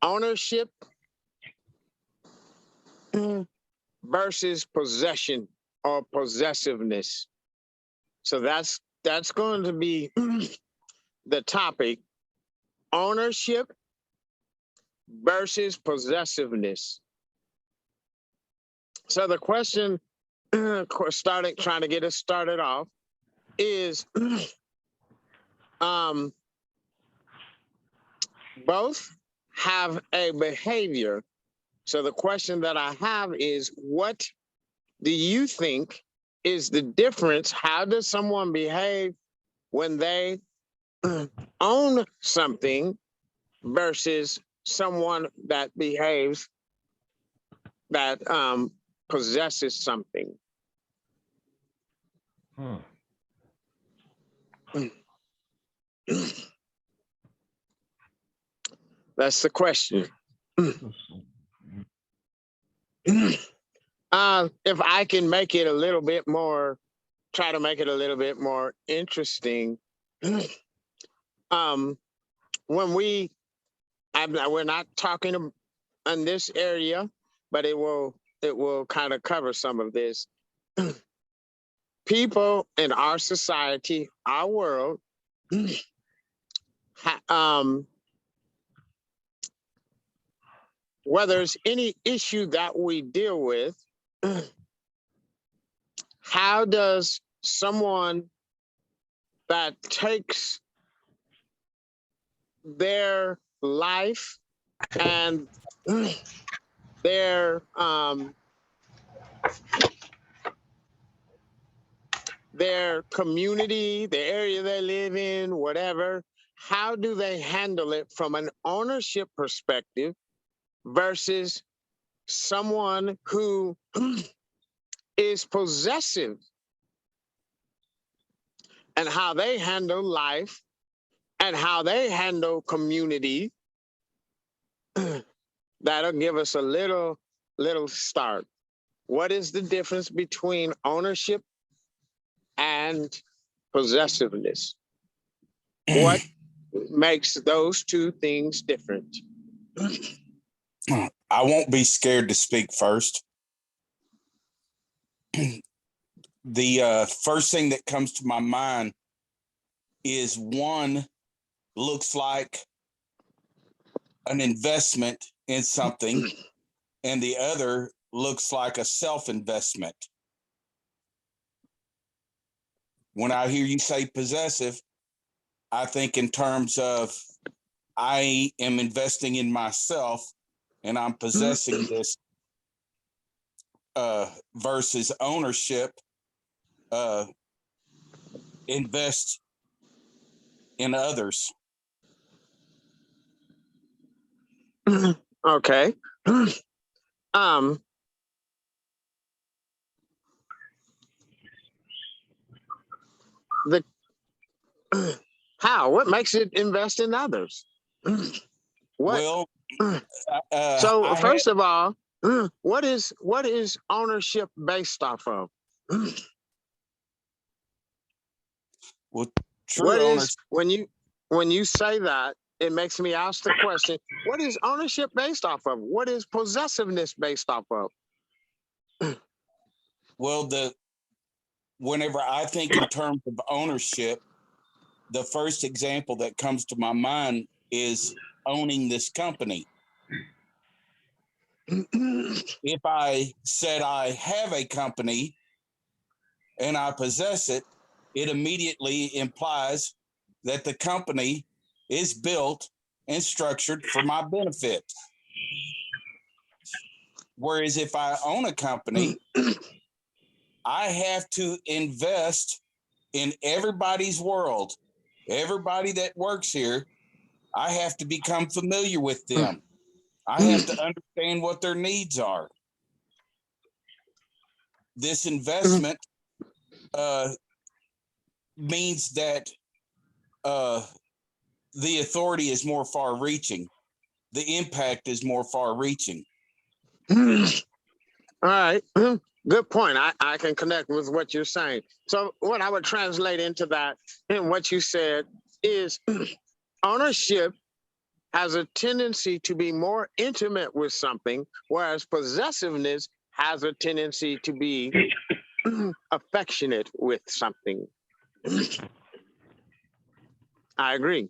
ownership versus possession or possessiveness. So that's going to be the topic: ownership versus possessiveness. So the question, trying to get us started off, is both have a behavior. So the question that I have is, what do you think is the difference? How does someone behave when they own something versus someone that behaves that possesses something? That's the question. If I can make it a little bit more, try to make it a little bit more interesting. When we're not talking in this area, but it will kind of cover some of this. People in our society, our world, whether it's any issue that we deal with, how does someone that takes their life and their community, the area they live in, whatever, how do they handle it from an ownership perspective versus someone who is possessive, and how they handle life and how they handle community? That'll give us a little start. What is the difference between ownership and possessiveness? What makes those two things different? I won't be scared to speak first. The first thing that comes to my mind is one looks like an investment in something, and the other looks like a self-investment. When I hear you say possessive, I think in terms of I am investing in myself and I'm possessing this, versus ownership, invest in others. Okay. The how? What makes it invest in others? What? Well, So first of all, what is ownership based off of? Well, what is when you say that, it makes me ask the question: what is ownership based off of? What is possessiveness based off of? Well, whenever I think in terms of ownership, the first example that comes to my mind is owning this company. If I said I have a company and I possess it, it immediately implies that the company is built and structured for my benefit. Whereas if I own a company, I have to invest in everybody's world. Everybody that works here, I have to become familiar with them. I have to understand what their needs are. This investment means that the authority is more far-reaching. The impact is more far-reaching. All right. Good point. I can connect with what you're saying. So what I would translate into that and what you said is ownership has a tendency to be more intimate with something, whereas possessiveness has a tendency to be affectionate with something. I agree.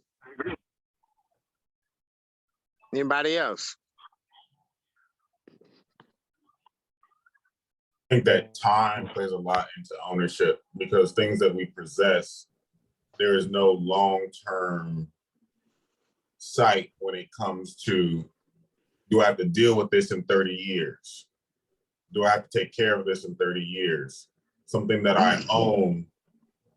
Anybody else? I think that time plays a lot into ownership because things that we possess, there is no long-term sight when it comes to, do I have to deal with this in 30 years? Do I have to take care of this in 30 years? Something that I own,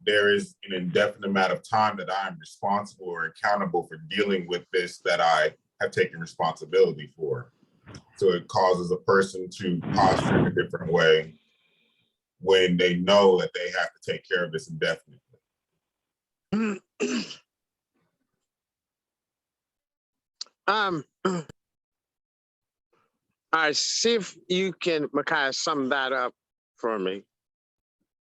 there is an indefinite amount of time that I am responsible or accountable for dealing with this that I have taken responsibility for. So it causes a person to posture in a different way when they know that they have to take care of this indefinitely. I see if you can, Micaiah, sum that up for me.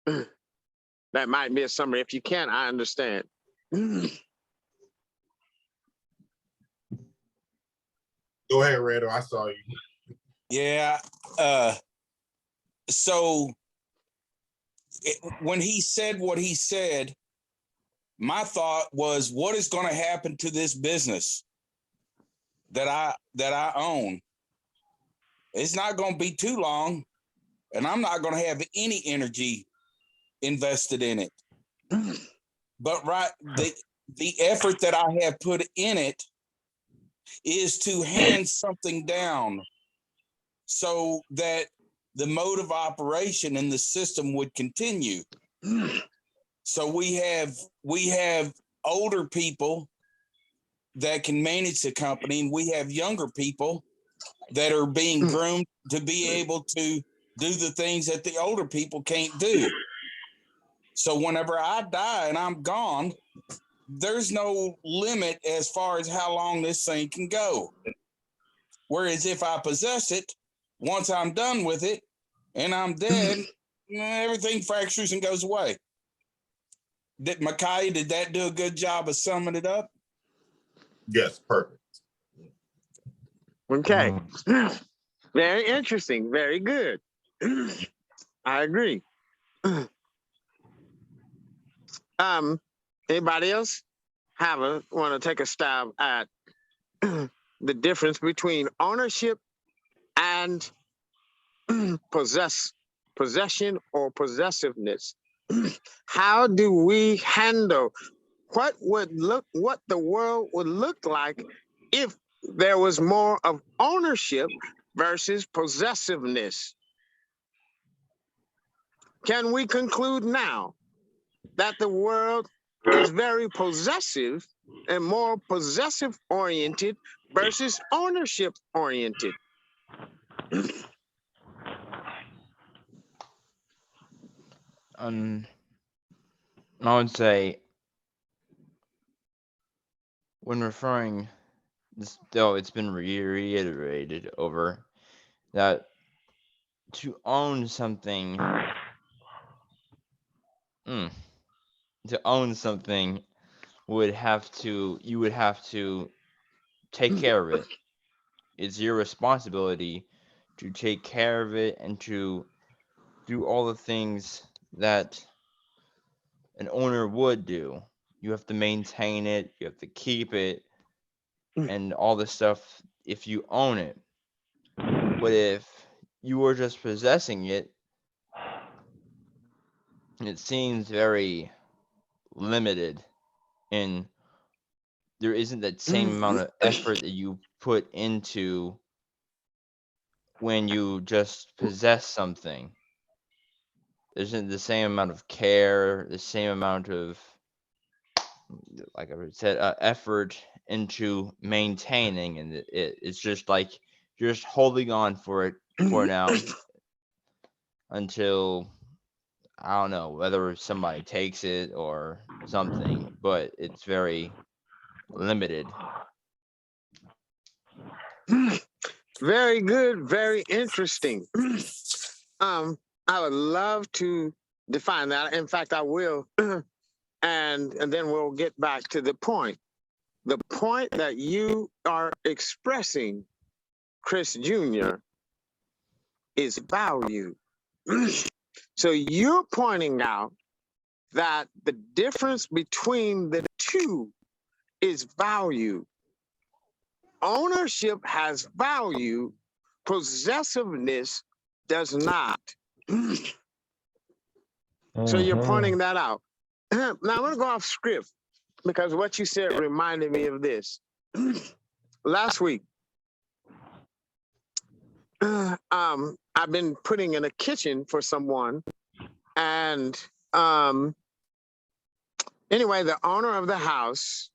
That might be a summary. If you can't, I understand. Go ahead, Randall. I saw you. Yeah. So when he said what he said, my thought was, what is going to happen to this business that I own? It's not going to be too long, and I'm not going to have any energy invested in it. But the effort that I have put in it is to hand something down so that the mode of operation in the system would continue. So we have older people that can manage the company, and we have younger people that are being groomed to be able to do the things that the older people can't do. So whenever I die and I'm gone, there's no limit as far as how long this thing can go. Whereas if I possess it, once I'm done with it and I'm dead, everything fractures and goes away. Micaiah, did that do a good job of summing it up? Yes, perfect. Okay. Very interesting. Very good. I agree. Anybody else want to take a stab at the difference between ownership and possession or possessiveness? How do we handle what the world would look like if there was more of ownership versus possessiveness? Can we conclude now that the world is very possessive and more possessive oriented versus ownership oriented? I would say, when referring, though it's been reiterated over, that to own something, you would have to take care of it. It's your responsibility to take care of it and to do all the things that an owner would do. You have to maintain it, you have to keep it, and all this stuff if you own it. But if you were just possessing it, it seems very limited, and there isn't that same amount of effort that you put into when you just possess something. There isn't the same amount of care, the same amount of, like I said, effort into maintaining, and it's just like you're just holding on for now until, I don't know, whether somebody takes it or something, but it's very limited. Very good, very interesting. I would love to define that. In fact, I will, and then we'll get back to the point. the point that you are expressing, Chris Jr., is value. So you're pointing out that the difference between the two is value. Ownership has value, possessiveness does not. So you're pointing that out. Now I'm going to go off script because what you said reminded me of this. Last week, I've been putting in a kitchen for someone, and anyway, the owner of the house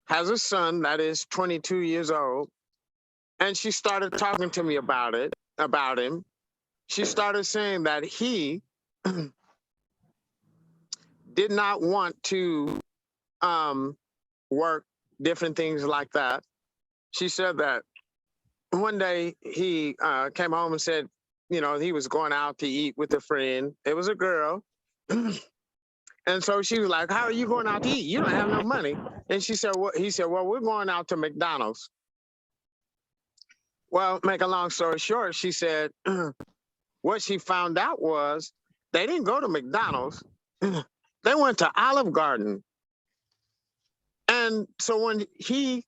has a son that is 22 years old, and she started talking to me about him. She started saying that he did not want to work, different things like that. She said that one day he came home and said, you know, he was going out to eat with a friend. It was a girl. And so she was like, how are you going out to eat? You don't have no money. And she said, well, he said, well, we're going out to McDonald's. Well, make a long story short, she said, what she found out was they didn't go to McDonald's. They went to Olive Garden. And so when he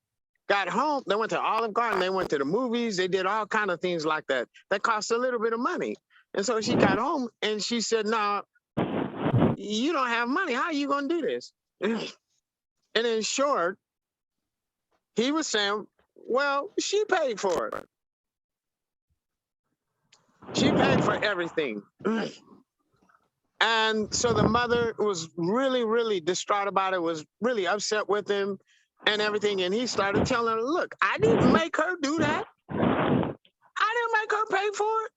got home, they went to Olive Garden, they went to the movies, they did all kind of things like that. That cost a little bit of money. And so she got home and she said, no, you don't have money. How are you going to do this? And in short, he was saying, well, she paid for it. She paid for everything. And so the mother was really, really distraught about it, was really upset with him and everything. And he started telling her, look, I didn't make her do that. I didn't make her pay for it.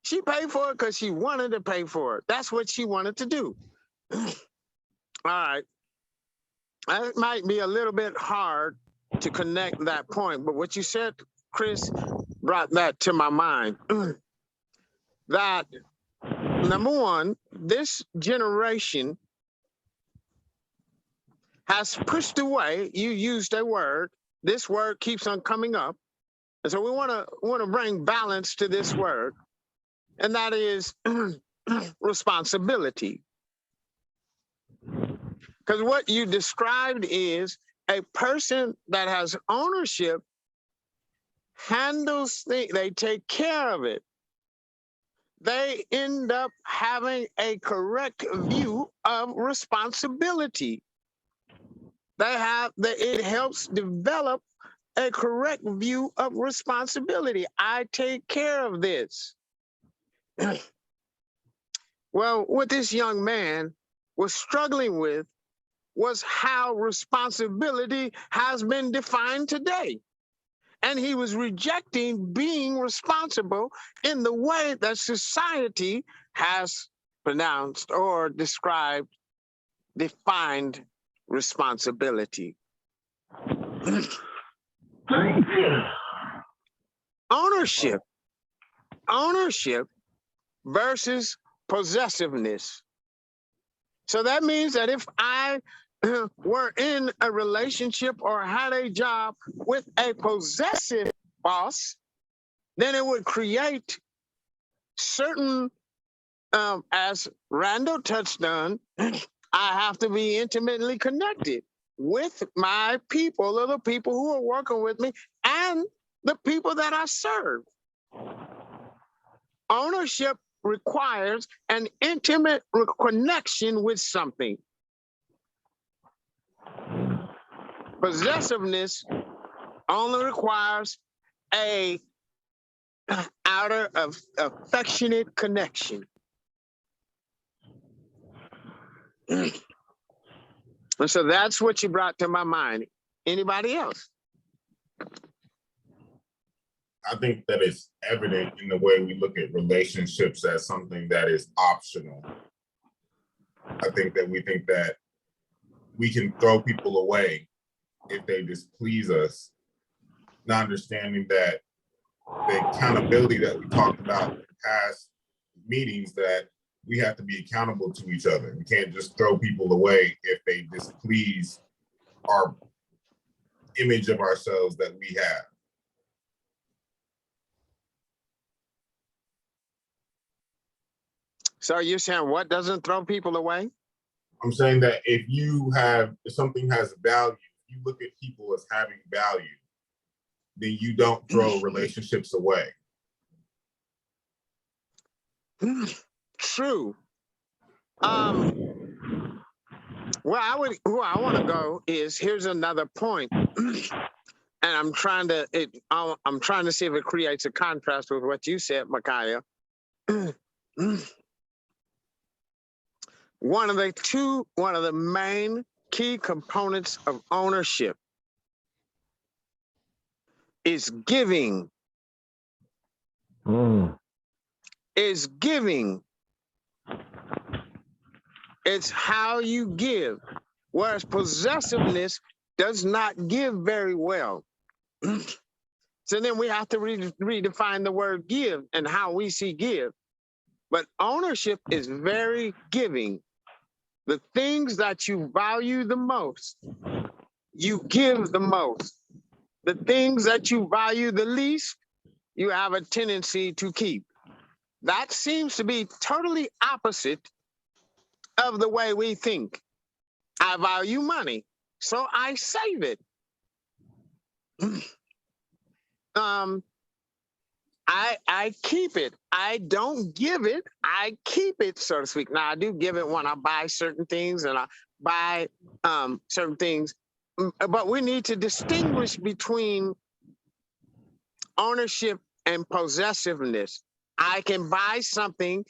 She paid for it because she wanted to pay for it. That's what she wanted to do. All right. It might be a little bit hard to connect that point, but what you said, Chris, brought that to my mind. That, number one, this generation has pushed away, you used a word, this word keeps on coming up. And so we want to bring balance to this word, and that is responsibility. Because what you described is a person that has ownership handles things, they take care of it. They end up having a correct view of responsibility. It helps develop a correct view of responsibility. I take care of this. Well, what this young man was struggling with was how responsibility has been defined today. And he was rejecting being responsible in the way that society has pronounced or described, defined responsibility. Ownership versus possessiveness. So that means that if I were in a relationship or had a job with a possessive boss, then it would create certain, as Randall touched on, I have to be intimately connected with my people or the people who are working with me and the people that I serve. Ownership requires an intimate connection with something. Possessiveness only requires a outer of affectionate connection. And so that's what you brought to my mind. Anybody else? I think that it's evident in the way we look at relationships as something that is optional. I think that we think that we can throw people away if they displease us, not understanding that the accountability that we talked about in past meetings, that we have to be accountable to each other. We can't just throw people away if they displease our image of ourselves that we have. So you're saying what doesn't throw people away? I'm saying that if something has value, you look at people as having value, then you don't throw relationships away. True. Where I want to go is, here's another point, and I'm trying to see if it creates a contrast with what you said, Micaiah. One of the main key components of ownership is giving. Is giving. It's how you give. Whereas possessiveness does not give very well. So then we have to redefine the word give and how we see give. But ownership is very giving. The things that you value the most, you give the most. The things that you value the least, you have a tendency to keep. That seems to be totally opposite of the way we think. I value money, so I save it. I keep it. I don't give it. I keep it, so to speak. Now I do give it when I buy certain things and I buy certain things, but we need to distinguish between ownership and possessiveness. I can buy something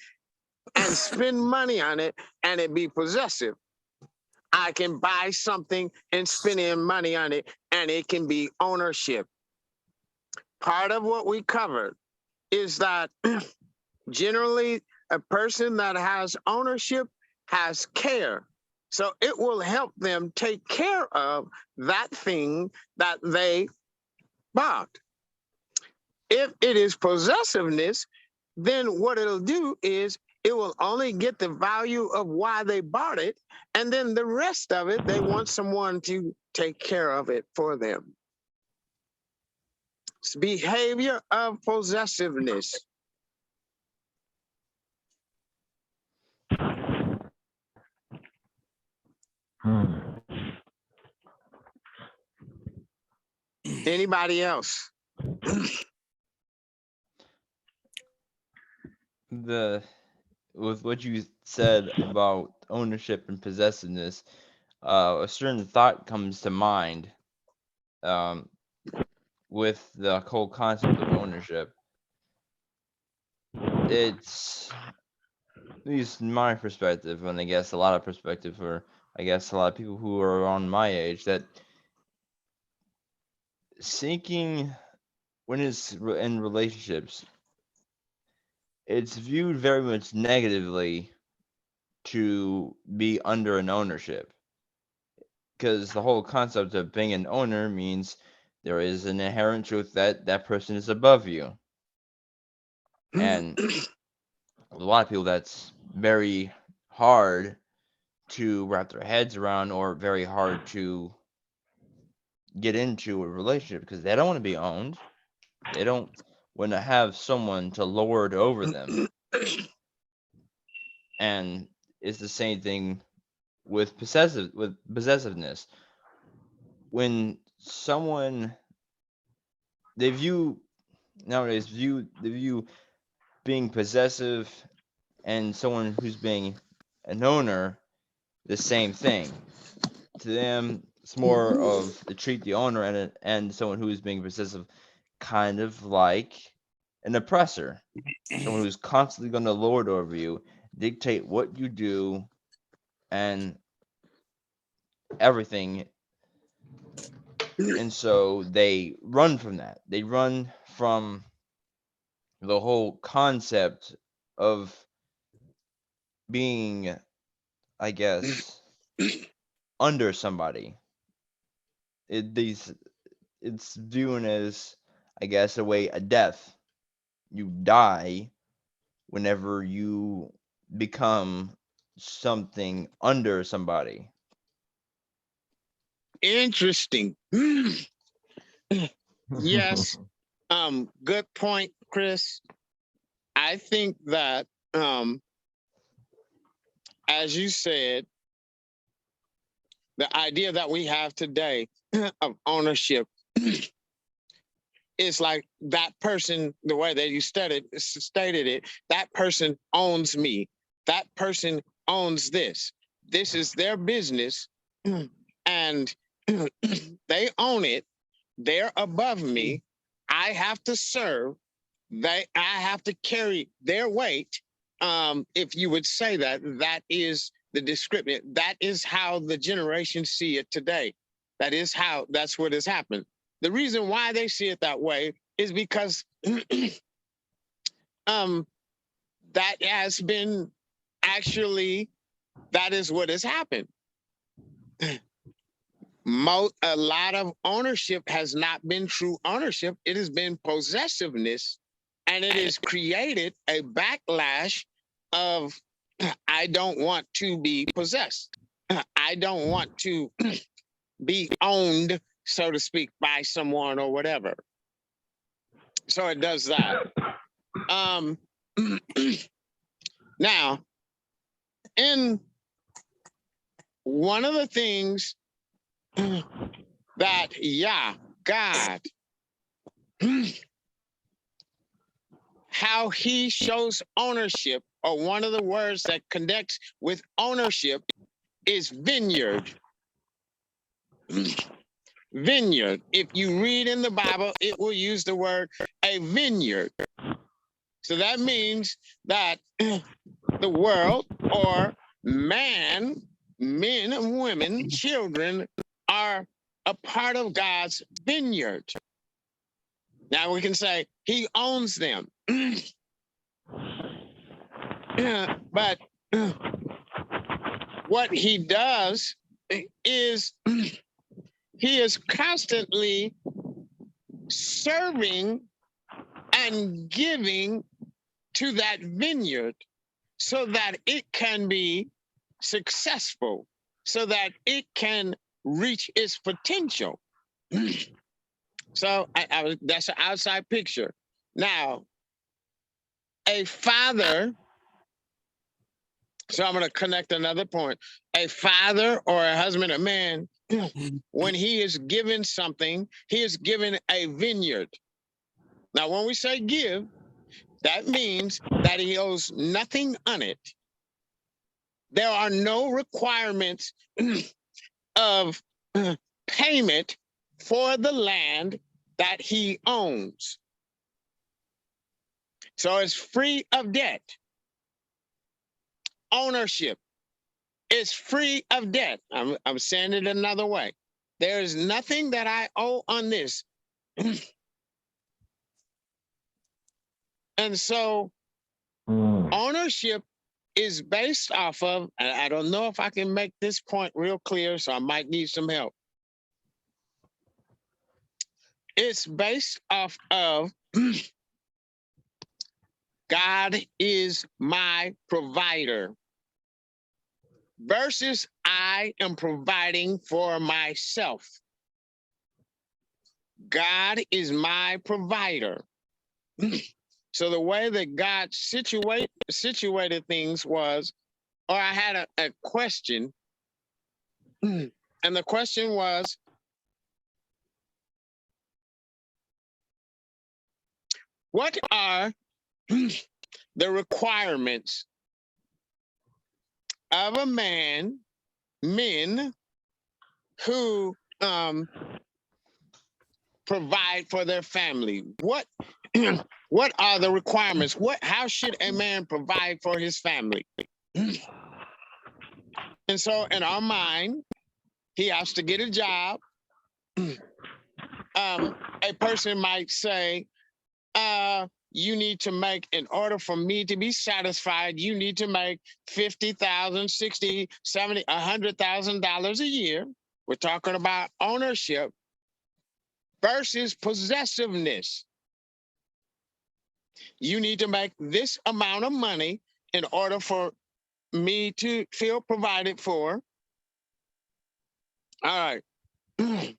and spend money on it and it be possessive. I can buy something and spend money on it and it can be ownership. Part of what we covered is that generally a person that has ownership has care. So it will help them take care of that thing that they bought. If it is possessiveness, then what it'll do is it will only get the value of why they bought it, and then the rest of it, they want someone to take care of it for them. It's behavior of possessiveness. Anybody else? With what you said about ownership and possessiveness, a certain thought comes to mind with the whole concept of ownership. It's, at least in my perspective, and I guess a lot of perspective for, I guess, a lot of people who are around my age, that seeking, when it's in relationships, it's viewed very much negatively to be under an ownership, because the whole concept of being an owner means there is an inherent truth that that person is above you. And a lot of people, that's very hard to wrap their heads around, or very hard to get into a relationship, because they don't want to be owned. They don't want to have someone to lord over them. And it's the same thing with possessiveness. When someone, they view being possessive and someone who's being an owner the same thing. To them, it's more of they treat the owner and someone who is being possessive kind of like an oppressor, someone who's constantly going to lord over you, dictate what you do, and everything. And so they run from that. They run from the whole concept of being, I guess, under somebody. It's viewed as, I guess, a death. You die whenever you become something under somebody. Interesting. Yes. Good point, Chris. I think that, as you said, the idea that we have today of ownership is like that person, the way that you stated it, that person owns me. That person owns this. This is their business and they own it. They're above me. I have to serve. I have to carry their weight. If you would say that, that is the description. That is how the generations see it today. That's what has happened. The reason why they see it that way is because that has been actually, that is what has happened. A lot of ownership has not been true ownership. It has been possessiveness, and it has created a backlash of, I don't want to be possessed. I don't want to be owned, so to speak, by someone or whatever. So it does that. Now, in one of the things that God, how he shows ownership, or one of the words that connects with ownership is vineyard. Vineyard. If you read in the Bible, it will use the word a vineyard. So that means that the world, or man, men and women, children, are a part of God's vineyard. Now we can say he owns them. But what he does is he is constantly serving and giving to that vineyard so that it can be successful, so that it can reach its potential. So that's an outside picture. Now, a father, so I'm going to connect another point. A father or a husband, a man, when he is given something, he is given a vineyard. Now, when we say give, that means that he owes nothing on it. There are no requirements of payment for the land that he owns. So it's free of debt. Ownership is free of debt. I'm saying it another way. There is nothing that I owe on this. And so ownership is based off of, and I don't know if I can make this point real clear, so I might need some help. It's based off of God is my provider versus I am providing for myself. God is my provider. So the way that God situated things was, or I had a question, and the question was, what are the requirements of a men who provide for their family? What what are the requirements? How should a man provide for his family? And so in our mind, he has to get a job. A person might say, you need to make, in order for me to be satisfied, you need to make $50,000, $60,000, $70,000, $100,000 a year. We're talking about ownership versus possessiveness. You need to make this amount of money in order for me to feel provided for. All right.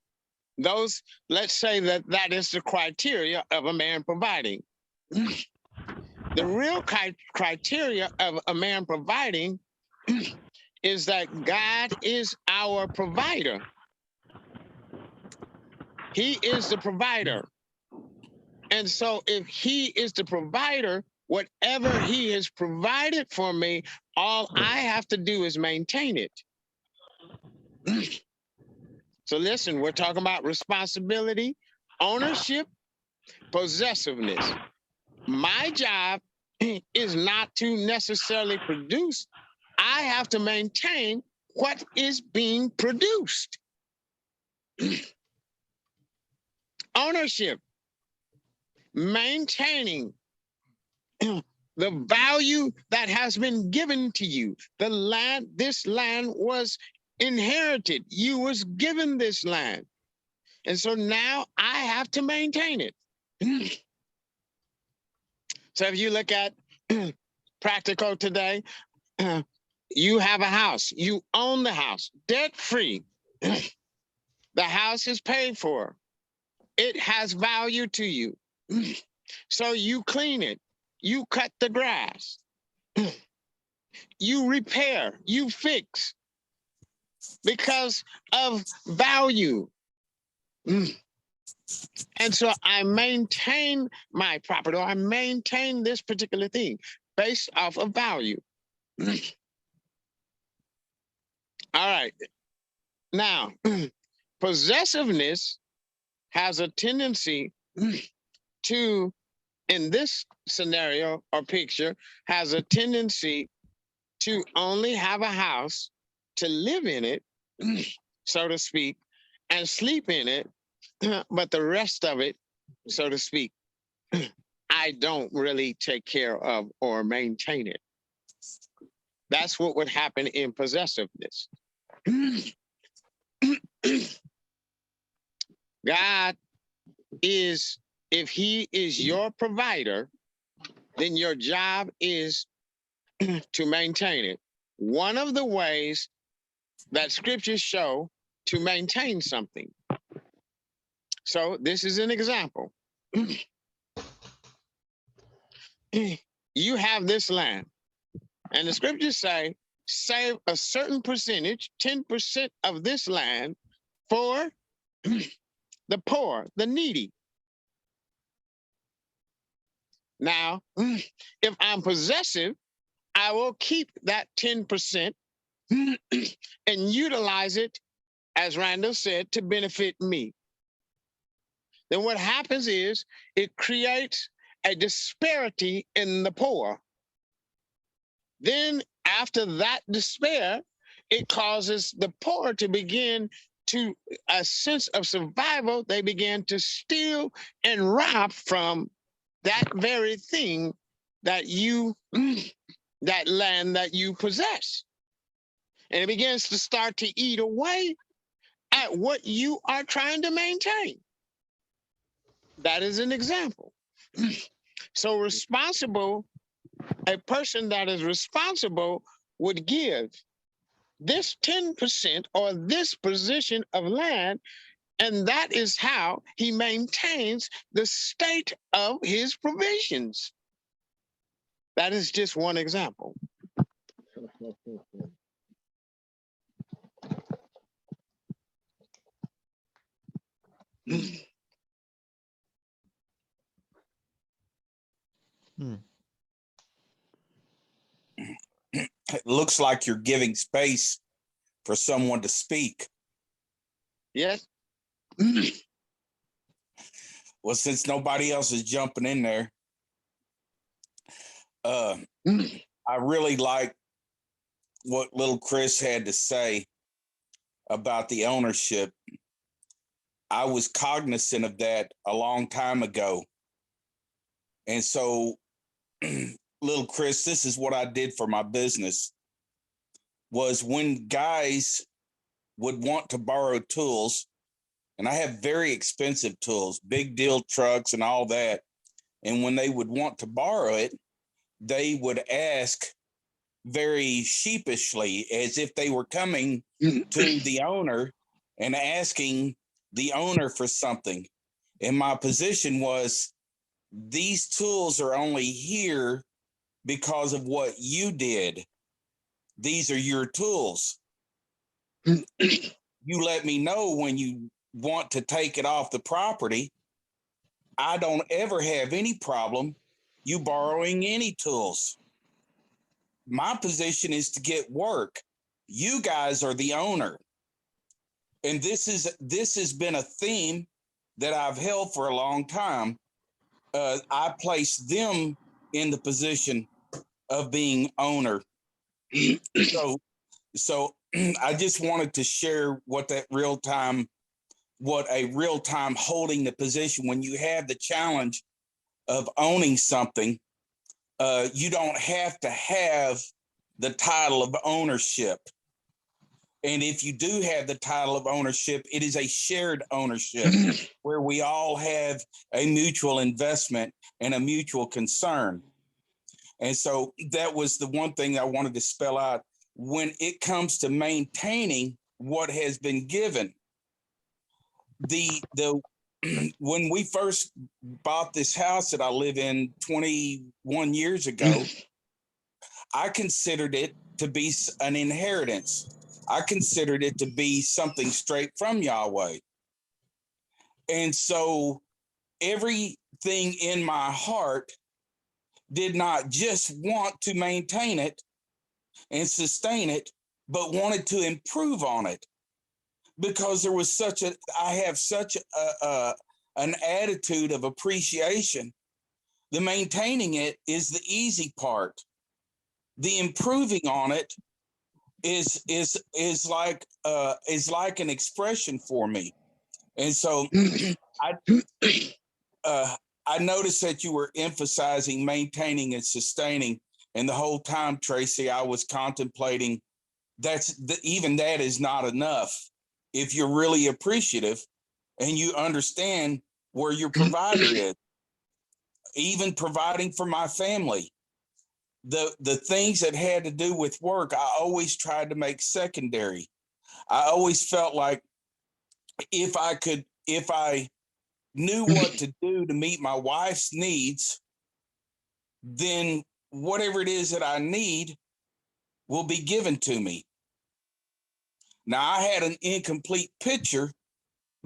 those, let's say that is the criteria of a man providing. The real criteria of a man providing is that God is our provider. He is the provider. And so if he is the provider, whatever he has provided for me, all I have to do is maintain it. So listen, we're talking about responsibility, ownership, possessiveness. My job is not to necessarily produce. I have to maintain what is being produced. Ownership, maintaining the value that has been given to you. The land, this land was inherited. You was given this land. And so now I have to maintain it. So if you look at practical today, you have a house, you own the house, debt free. The house is paid for. It has value to you. So you clean it, you cut the grass, you repair, you fix because of value. And so I maintain my property, or I maintain this particular thing based off of value. All right. Now, possessiveness has a tendency to, in this scenario or picture, has a tendency to only have a house, to live in it, so to speak, and sleep in it, but the rest of it, so to speak, I don't really take care of or maintain it. That's what would happen in possessiveness. God is, if he is your provider, then your job is to maintain it. One of the ways that scriptures show to maintain something. So this is an example. You have this land, and the scriptures say, save a certain percentage, 10% of this land for the poor, the needy. Now, if I'm possessive, I will keep that 10% and utilize it, as Randall said, to benefit me. Then what happens is it creates a disparity in the poor. Then after that despair, it causes the poor to begin to a sense of survival. They begin to steal and rob from that very thing that you, that land that you possess. And it begins to start to eat away at what you are trying to maintain. That is an example. So responsible, a person that is responsible would give this 10% or this position of land, and that is how he maintains the state of his provisions. That is just one example. It looks like you're giving space for someone to speak. Yes. Well, since nobody else is jumping in there, I really like what little Chris had to say about the ownership. I was cognizant of that a long time ago. And so, little Chris, this is what I did for my business, was when guys would want to borrow tools, and I have very expensive tools, big deal trucks and all that. And when they would want to borrow it, they would ask very sheepishly, as if they were coming to the owner and asking the owner for something. And my position was, these tools are only here because of what you did. These are your tools. You let me know when you want to take it off the property. I don't ever have any problem you borrowing any tools. My position is to get work. You guys are the owner. And this has been a theme that I've held for a long time. I place them in the position of being owner. So I just wanted to share what a real time holding the position when you have the challenge of owning something. You don't have to have the title of ownership. And if you do have the title of ownership, it is a shared ownership where we all have a mutual investment and a mutual concern. And so that was the one thing I wanted to spell out. When it comes to maintaining what has been given, when we first bought this house that I live in 21 years ago, I considered it to be an inheritance. I considered it to be something straight from Yahweh. And so everything in my heart did not just want to maintain it and sustain it, but wanted to improve on it, because there was I have such an attitude of appreciation. The maintaining it is the easy part. The improving on it is like an expression for me. And so I noticed that you were emphasizing maintaining and sustaining, and the whole time, Tracy, I was contemplating even that is not enough. If you're really appreciative and you understand where your provider is, even providing for my family, the things that had to do with work, I always tried to make secondary. I always felt like if I knew what to do to meet my wife's needs, then whatever it is that I need will be given to me. Now, I had an incomplete picture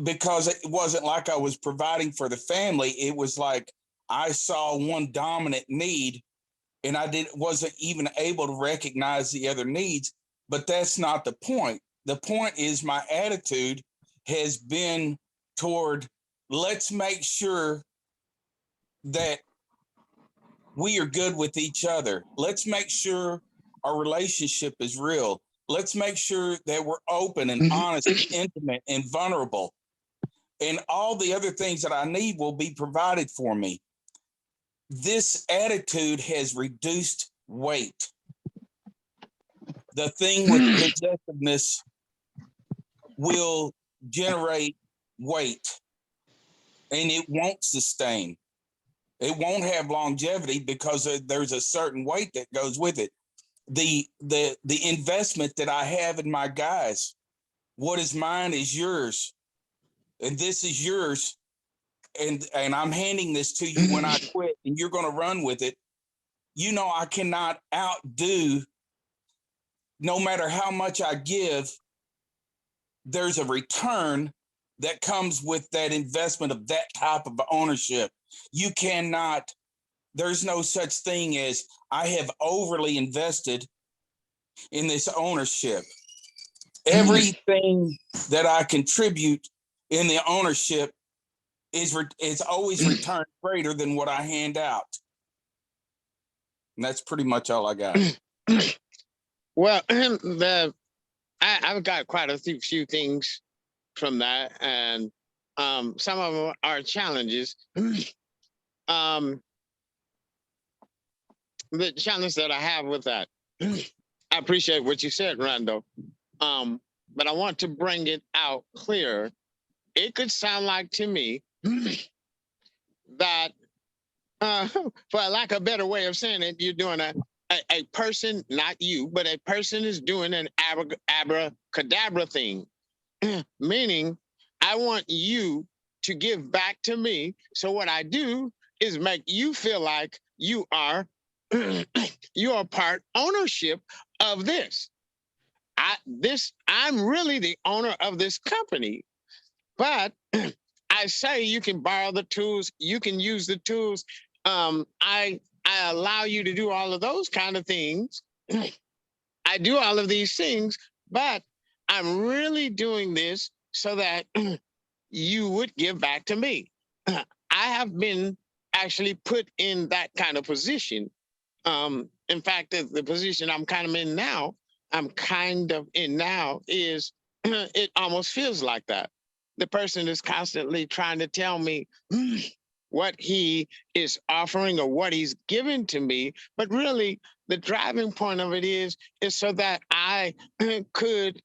because it wasn't like I was providing for the family. It was like I saw one dominant need and I wasn't even able to recognize the other needs. But that's not the point. The point is my attitude has been toward, let's make sure that we are good with each other. Let's make sure our relationship is real. Let's make sure that we're open and honest, and intimate and vulnerable. And all the other things that I need will be provided for me. This attitude has reduced weight. The thing with possessiveness will generate weight, and it won't sustain. It won't have longevity because there's a certain weight that goes with it. The investment that I have in my guys, what is mine is yours, and this is yours, and I'm handing this to you when I quit, and you're going to run with it. You know, I cannot outdo, no matter how much I give, there's a return that comes with that investment of that type of ownership. You cannot, there's no such thing as I have overly invested in this ownership. Everything that I contribute in the ownership is always returned greater than what I hand out. And that's pretty much all I got. Well, I've got quite a few things from that, and some of them are challenges. The challenge that I have with that, I appreciate what you said, Randall, but I want to bring it out clear. It could sound like to me that, for lack of a better way of saying it, you're doing a person, not you, but a person is doing an abracadabra thing, meaning I want you to give back to me. So what I do is make you feel like you are you are part ownership of this. I'm really the owner of this company, but I say you can borrow the tools, you can use the tools. I allow you to do all of those kind of things. I do all of these things, but I'm really doing this so that you would give back to me. I have been actually put in that kind of position. In fact, the position I'm kind of in now, is it almost feels like that. The person is constantly trying to tell me what he is offering or what he's giving to me, but really the driving point of it is so that I could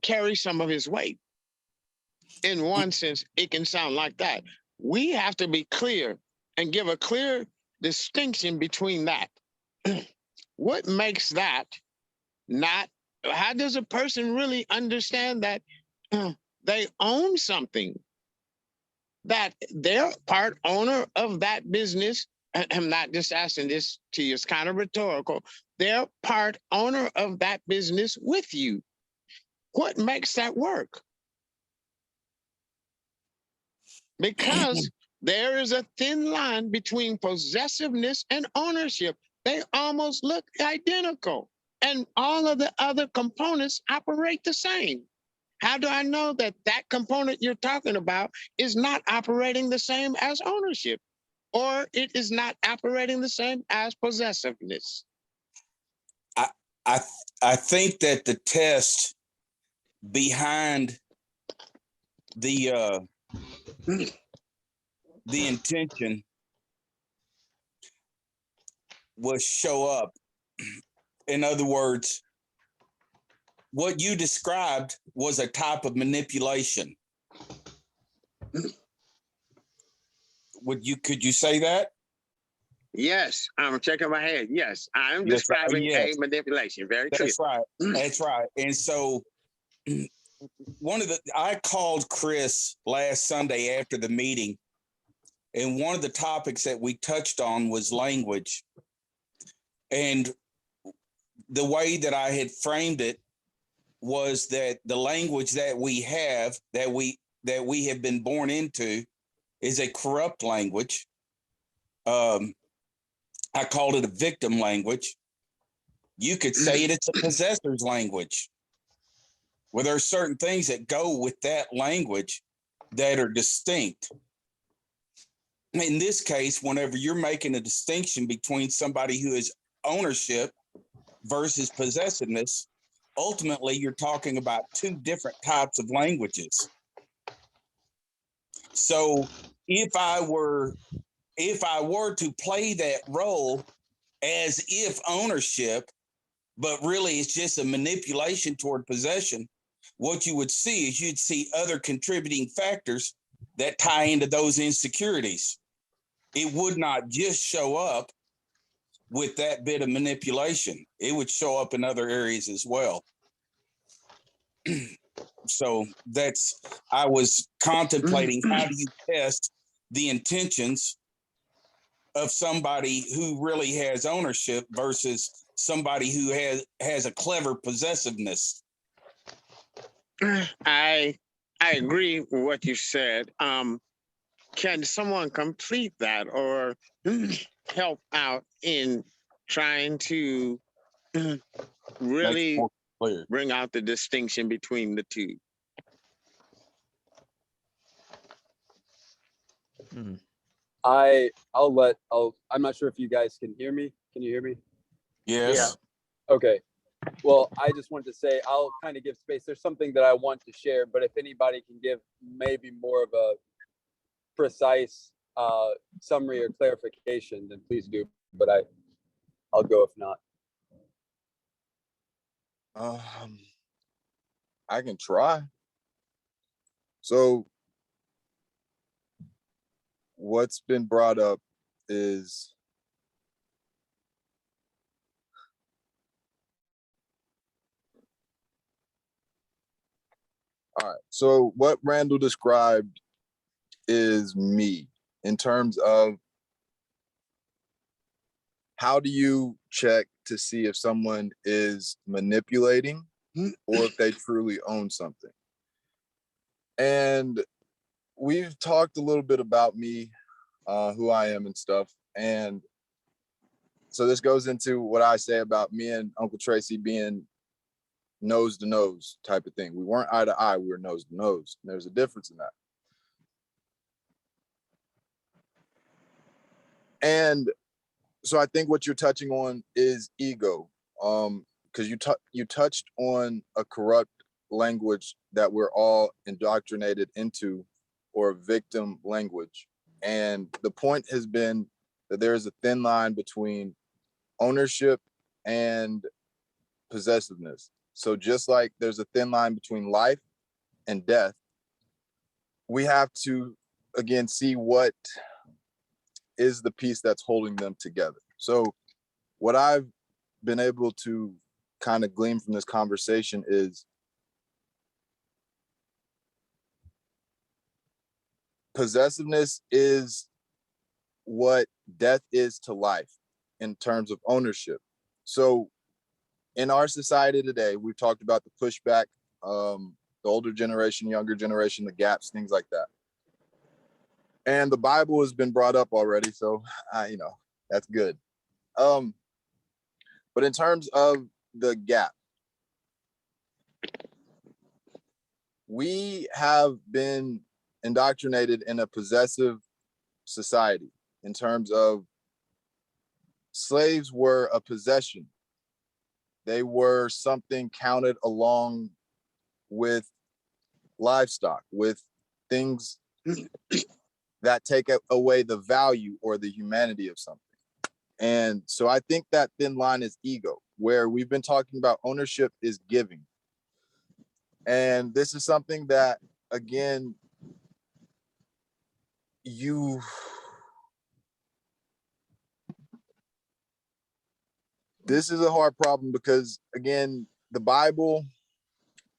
carry some of his weight. In one sense, it can sound like that. We have to be clear and give a clear distinction between that. What makes that not? How does a person really understand that they own something, that they're part owner of that business? I'm not just asking this to you, it's kind of rhetorical. They're part owner of that business with you. What makes that work? Because there is a thin line between possessiveness and ownership. They almost look identical, and all of the other components operate the same. How do I know that that component you're talking about is not operating the same as ownership, or it is not operating the same as possessiveness? I I think that the test behind the intention will show up. In other words, what you described was a type of manipulation. Could you say that? Yes, I'm checking my head. Yes, I'm Yes, describing yes. a manipulation. Very clear. That's right. That's right. And so I called Chris last Sunday after the meeting, and one of the topics that we touched on was language. And the way that I had framed it was that the language that we have, that we have been born into, is a corrupt language. I called it a victim language. You could say it's a possessor's language, where there are certain things that go with that language that are distinct. In this case, whenever you're making a distinction between somebody who is ownership versus possessiveness, ultimately you're talking about two different types of languages. So if I were to play that role as if ownership, but really it's just a manipulation toward possession, what you would see is you'd see other contributing factors that tie into those insecurities. It would not just show up with that bit of manipulation. It would show up in other areas as well. So I was contemplating, how do you test the intentions of somebody who really has ownership versus somebody who has a clever possessiveness? I agree with what you said. Can someone complete that or help out in trying to really bring out the distinction between the two? I'm not sure if you guys can hear me. Can you hear me? Yes. Okay. Well, I just wanted to say I'll kind of give space. There's something that I want to share, but if anybody can give maybe more of a precise summary or clarification, then please do. But I'll go if not. I can try. So what's been brought up is All right. So what Randall described is me in terms of how do you check to see if someone is manipulating or if they truly own something. And we've talked a little bit about me, who I am and stuff. And so this goes into what I say about me and Uncle Tracy being nose to nose type of thing. We weren't eye to eye, we were nose to nose. And there's a difference in that. And so I think what you're touching on is ego, because you touched on a corrupt language that we're all indoctrinated into, or victim language. And the point has been that there is a thin line between ownership and possessiveness. So just like there's a thin line between life and death, we have to, again, see what is the piece that's holding them together. So what I've been able to kind of glean from this conversation is possessiveness is what death is to life in terms of ownership. So in our society today, we've talked about the pushback, the older generation, younger generation, the gaps, things like that. And the Bible has been brought up already, so that's good. But in terms of the gap, we have been indoctrinated in a possessive society in terms of slaves were a possession. They were something counted along with livestock, with things that take away the value or the humanity of something. And so I think that thin line is ego, where we've been talking about ownership is giving. And this is something that, again, this is a hard problem because, again, the Bible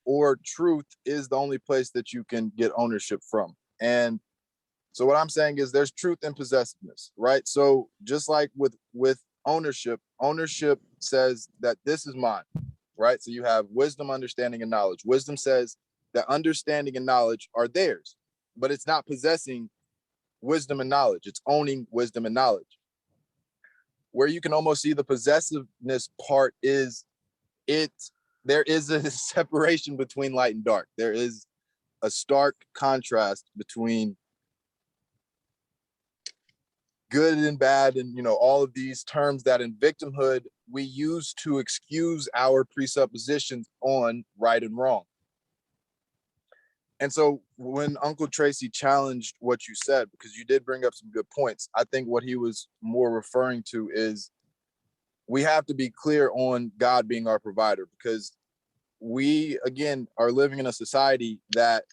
or truth is the only place that you can get ownership from. And so what I'm saying is there's truth in possessiveness, right? So just like with ownership says that this is mine, right? So you have wisdom, understanding, and knowledge. Wisdom says that understanding and knowledge are theirs, but it's not possessing wisdom and knowledge. It's owning wisdom and knowledge. Where you can almost see the possessiveness part is there is a separation between light and dark. There is a stark contrast between good and bad, and all of these terms that in victimhood we use to excuse our presuppositions on right and wrong. And so when Uncle Tracy challenged what you said, because you did bring up some good points, I think what he was more referring to is we have to be clear on God being our provider, because we, again, are living in a society that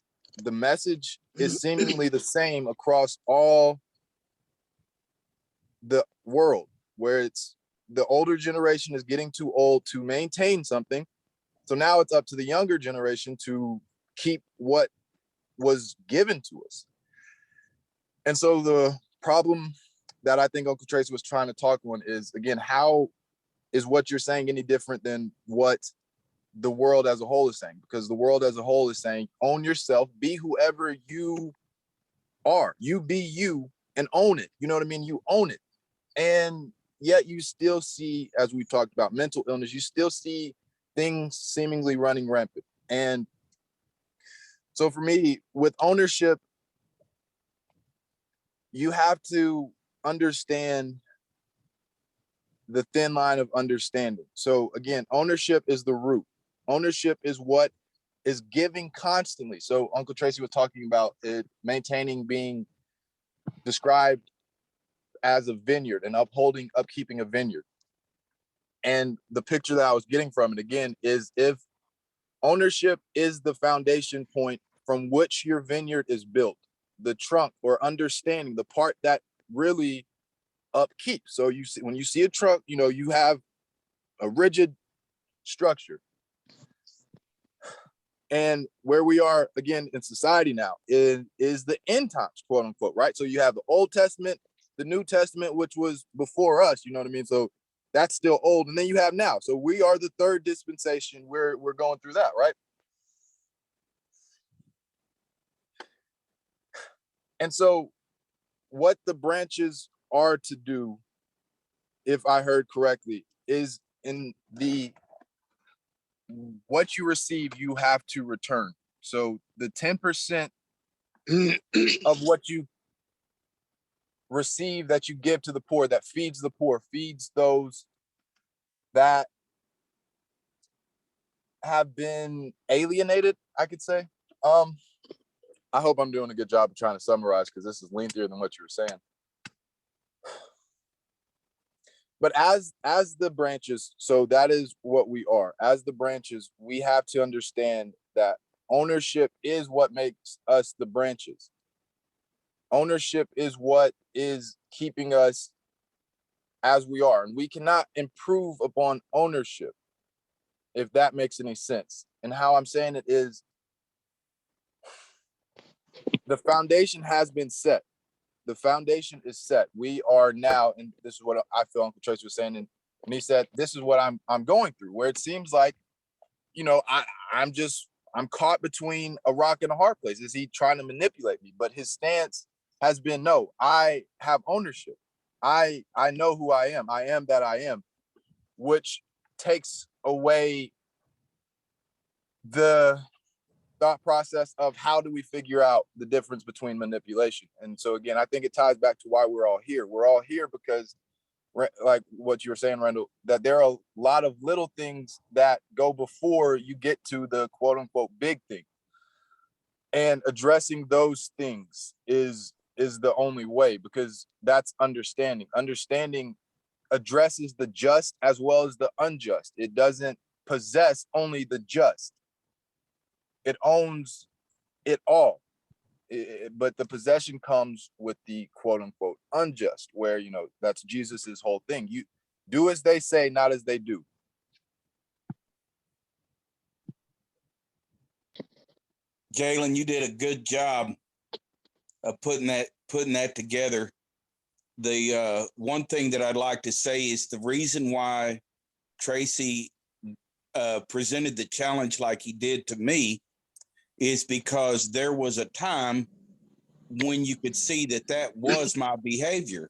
the message is seemingly the same across all the world, where it's the older generation is getting too old to maintain something. So now it's up to the younger generation to keep what was given to us. And so the problem that I think Uncle Tracy was trying to talk on is, again, how is what you're saying any different than what the world as a whole is saying? Because the world as a whole is saying, own yourself, be whoever you are, you be you and own it. You know what I mean? You own it. And yet you still see, as we talked about mental illness, you still see things seemingly running rampant. And so for me, with ownership, you have to understand the thin line of understanding. So again, ownership is the root. Ownership is what is giving constantly. So Uncle Tracy was talking about it maintaining, being described as a vineyard and upkeeping a vineyard. And the picture that I was getting from it, again, is if ownership is the foundation point from which your vineyard is built, the trunk or understanding, the part that really upkeep. So you see, when you see a trunk, you have a rigid structure. And where we are again in society now is the end times, quote unquote, right? So you have the Old Testament, the New Testament, which was before us, you know what I mean? So that's still old. And then you have now. So we are the third dispensation. We're going through that, right? And so what the branches are to do, if I heard correctly, is in the what you receive, you have to return. So the 10% of what you receive that you give to the poor, that feeds the poor, feeds those that have been alienated, I could say. I hope I'm doing a good job of trying to summarize, because this is lengthier than what you were saying. But as the branches, so that is what we are. As the branches, we have to understand that ownership is what makes us the branches. Ownership is what is keeping us as we are. And we cannot improve upon ownership, if that makes any sense. And how I'm saying it is, the foundation has been set. The foundation is set. We are now, and this is what I feel Uncle Trace was saying, and he said, this is what I'm going through, where it seems like, you know, I'm caught between a rock and a hard place. Is he trying to manipulate me? But his stance has been, no, I have ownership. I know who I am. I am that I am, which takes away the thought process of how do we figure out the difference between manipulation. And so again, I think it ties back to why we're all here. We're all here because, like what you were saying, Randall, that there are a lot of little things that go before you get to the quote unquote big thing. And addressing those things is the only way, because that's understanding. Understanding addresses the just as well as the unjust. It doesn't possess only the just. It owns it all. But the possession comes with the quote unquote unjust, where, you know, that's Jesus's whole thing. You do as they say, not as they do. Jalen, you did a good job of putting that together. The one thing that I'd like to say is the reason why Tracy presented the challenge like he did to me is because there was a time when you could see that was my behavior.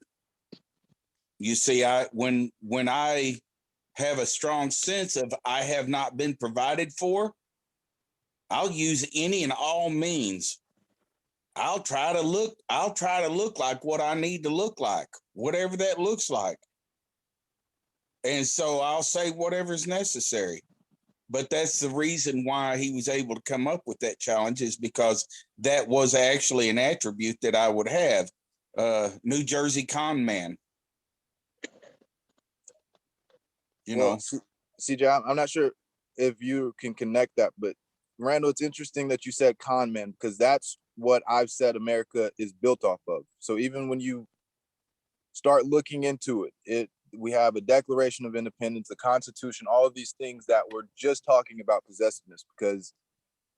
You see, when I have a strong sense of I have not been provided for, I'll use any and all means. I'll try to look like what I need to look like, whatever that looks like. And so I'll say whatever's necessary. But that's the reason why he was able to come up with that challenge, is because that was actually an attribute that I would have. New Jersey con man. You know, CJ, I'm not sure if you can connect that, but Randall, it's interesting that you said con man, because that's what I've said America is built off of. So even when you start looking into it, we have a Declaration of Independence, the Constitution, all of these things that we're just talking about possessiveness because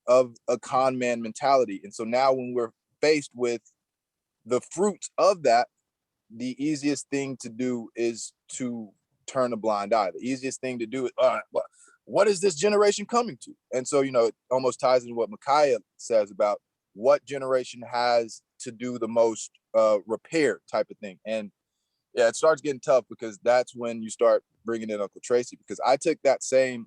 of a con man mentality. And so now when we're faced with the fruits of that, the easiest thing to do is to turn a blind eye. The easiest thing to do is, what is this generation coming to? And so, you know, it almost ties into what Micaiah says about what generation has to do the most repair type of thing. And yeah, it starts getting tough, because that's when you start bringing in Uncle Tracy, because I took that same,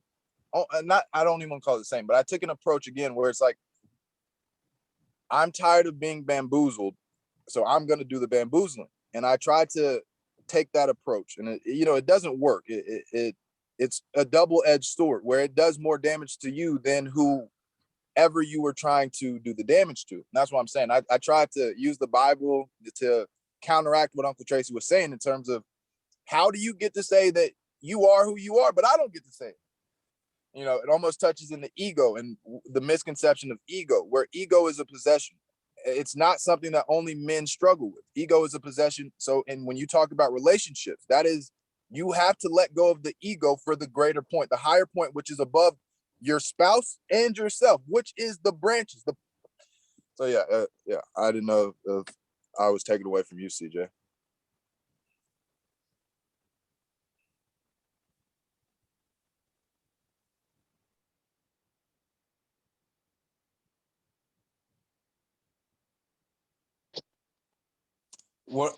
I don't even call it the same, but I took an approach again where it's like, I'm tired of being bamboozled, so I'm going to do the bamboozling. And I tried to take that approach, and it doesn't work. It's a double-edged sword, where it does more damage to you than whoever you were trying to do the damage to. And that's what I'm saying. I tried to use the Bible to counteract what Uncle Tracy was saying, in terms of how do you get to say that you are who you are, but I don't get to say it. You know, it almost touches in the ego and the misconception of ego, where ego is a possession. It's not something that only men struggle with. Ego is a possession. So, and when you talk about relationships, that is, you have to let go of the ego for the greater point, the higher point, which is above your spouse and yourself, which is the branches. So yeah, I didn't know if I was taken away from you, CJ. What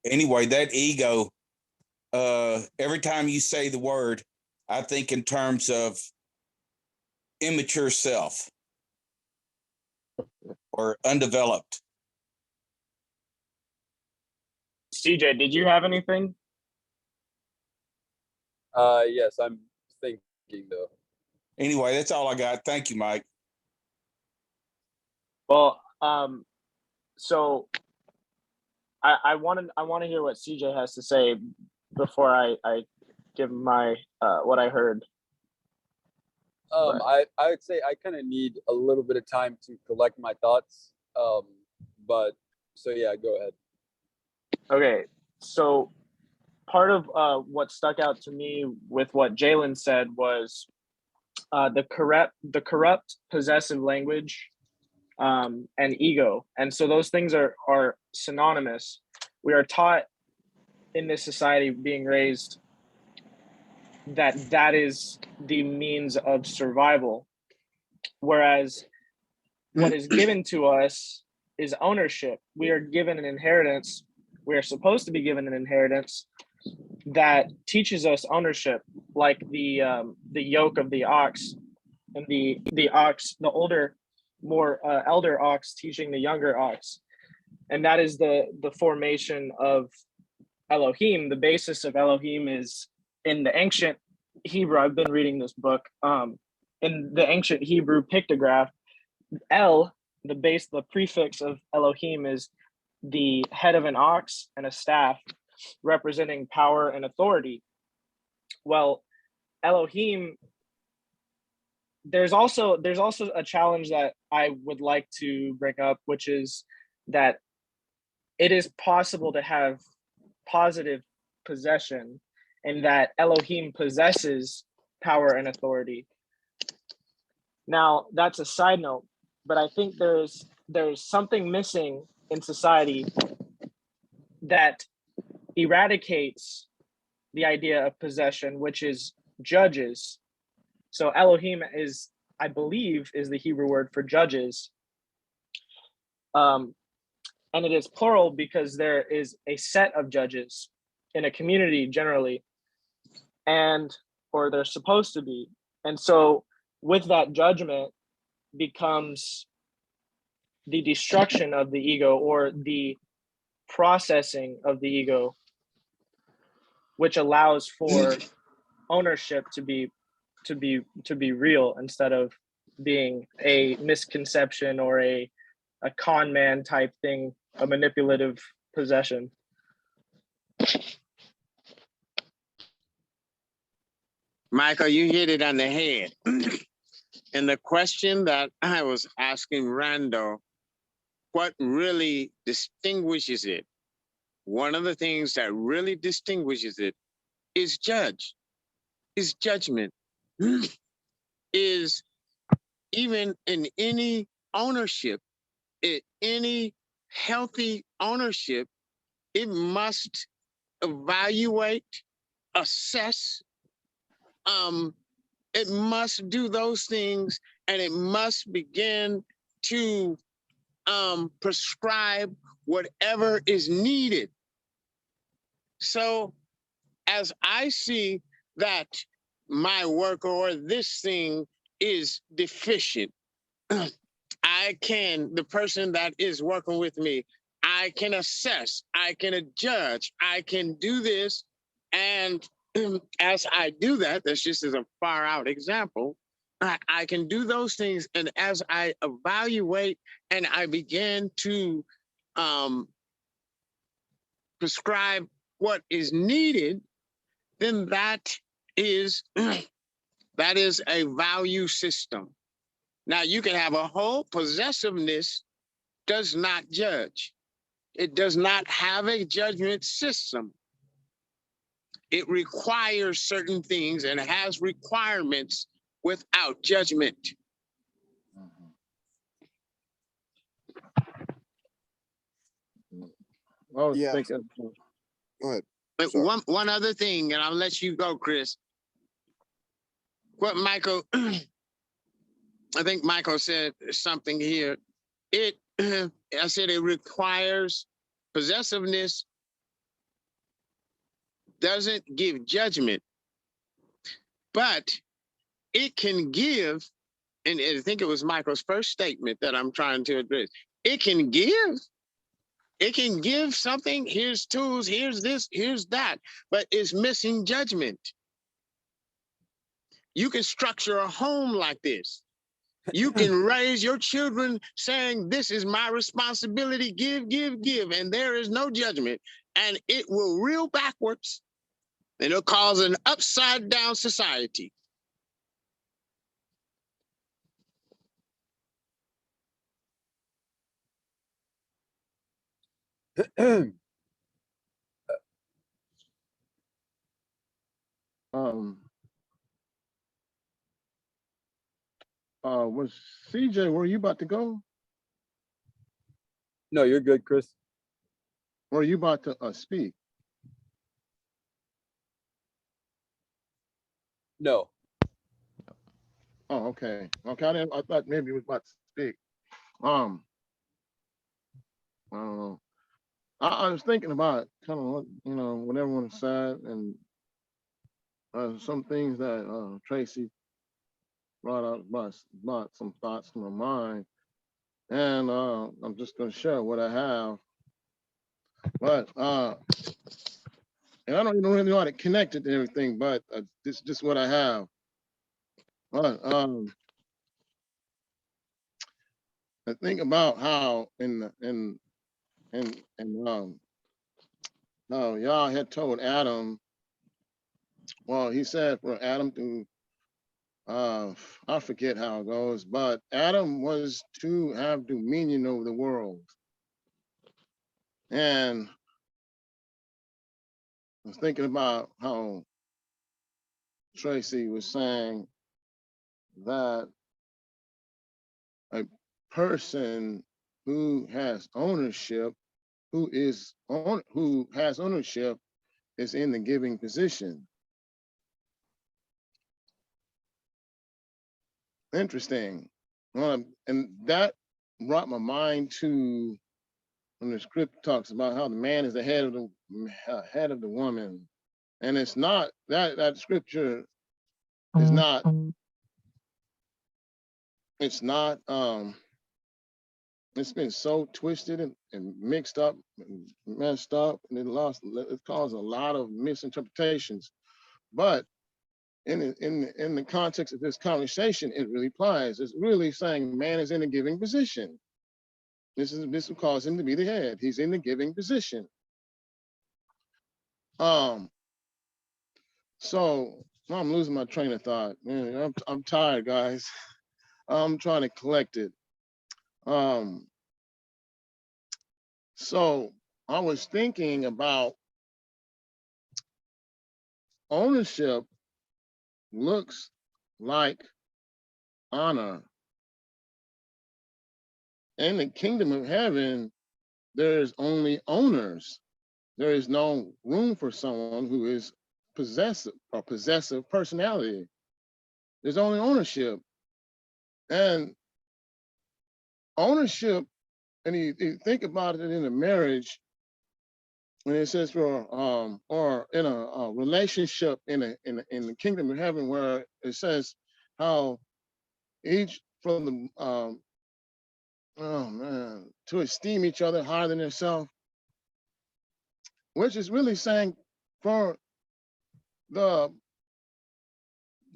anyway, that ego, every time you say the word, I think in terms of immature self or undeveloped. CJ, did you have anything? Yes, I'm thinking though. Anyway, that's all I got. Thank you, Mike. Well, so I want to hear what CJ has to say before I give my what I heard. I would say I kind of need a little bit of time to collect my thoughts. But so yeah, go ahead. Okay, so part of what stuck out to me with what Jalen said was the corrupt possessive language and ego, and so those things are synonymous. We are taught in this society, being raised, that is the means of survival, whereas what is given to us is ownership. We are given an inheritance. We are supposed to be given an inheritance that teaches us ownership, like the yoke of the ox, and the ox, the older, more elder ox teaching the younger ox, and that is the formation of Elohim. The basis of Elohim is in the ancient Hebrew. I've been reading this book. In the ancient Hebrew pictograph, El, the prefix of Elohim is the head of an ox and a staff, representing power and authority. Well, Elohim, there's also a challenge that I would like to bring up, which is that it is possible to have positive possession, and that Elohim possesses power and authority. Now, that's a side note, but I think there's something missing in society that eradicates the idea of possession, which is judges. So Elohim is, I believe, is the Hebrew word for judges. And it is plural because there is a set of judges in a community generally, or they're supposed to be. And so with that, judgment becomes the destruction of the ego, or the processing of the ego, which allows for ownership to be real, instead of being a misconception or a con man type thing, a manipulative possession. Michael, you hit it on the head. And the question that I was asking Randall, what really distinguishes it? One of the things that really distinguishes it is judgment. Is even in any ownership, in any healthy ownership, it must evaluate, assess, it must do those things, and it must begin to prescribe whatever is needed. So as I see that my work or this thing is deficient, the person that is working with me, I can assess, I can judge, I can do this. And as I do that, that's just as a far out example, I can do those things. And as I evaluate and I begin to prescribe what is needed, then that is a value system. Now, you can have a whole possessiveness does not judge. It does not have a judgment system. It requires certain things and has requirements without judgment. I was Yeah. thinking, Go ahead. But Sorry. one other thing, and I'll let you go, Chris. What Michael, I think Michael said something here. It, I said it requires possessiveness, doesn't give judgment, but it can give, and I think it was Michael's first statement that I'm trying to address. It can give something, here's tools, here's this, here's that, but it's missing judgment. You can structure a home like this. You can raise your children saying, this is my responsibility, give, and there is no judgment. And it will reel backwards, and it'll cause an upside down society. was CJ, were you about to go? No, you're good, Chris. Or are you about to speak? No. Oh, okay. Okay, I thought maybe you was about to speak. I don't know. I was thinking about kind of what, what everyone said, and some things that Tracy brought out, brought some thoughts to my mind. And I'm just going to share what I have. But, and I don't even really know how to connect it to everything, but this is just what I have. But I think about how how Yah had told Adam, well, he said for Adam to, I forget how it goes, but Adam was to have dominion over the world. And I was thinking about how Tracy was saying that a person who has ownership, who has ownership, is in the giving position. Interesting. And that brought my mind to when the script talks about how the man is the head of the woman, and it's not that scripture is not. It's not. It's been so twisted and mixed up, and messed up, and it caused a lot of misinterpretations. But in the context of this conversation, it really applies. It's really saying man is in a giving position. This will cause him to be the head. He's in the giving position. So I'm losing my train of thought. Man, I'm tired, guys. I'm trying to collect it. So I was thinking about ownership looks like honor. In the kingdom of heaven, there's only owners. There is no room for someone who is possessive or possessive personality. There's only ownership. And ownership, and you think about it in a marriage, when it says for or in a relationship in the kingdom of heaven, where it says how each from the to esteem each other higher than themselves, which is really saying for the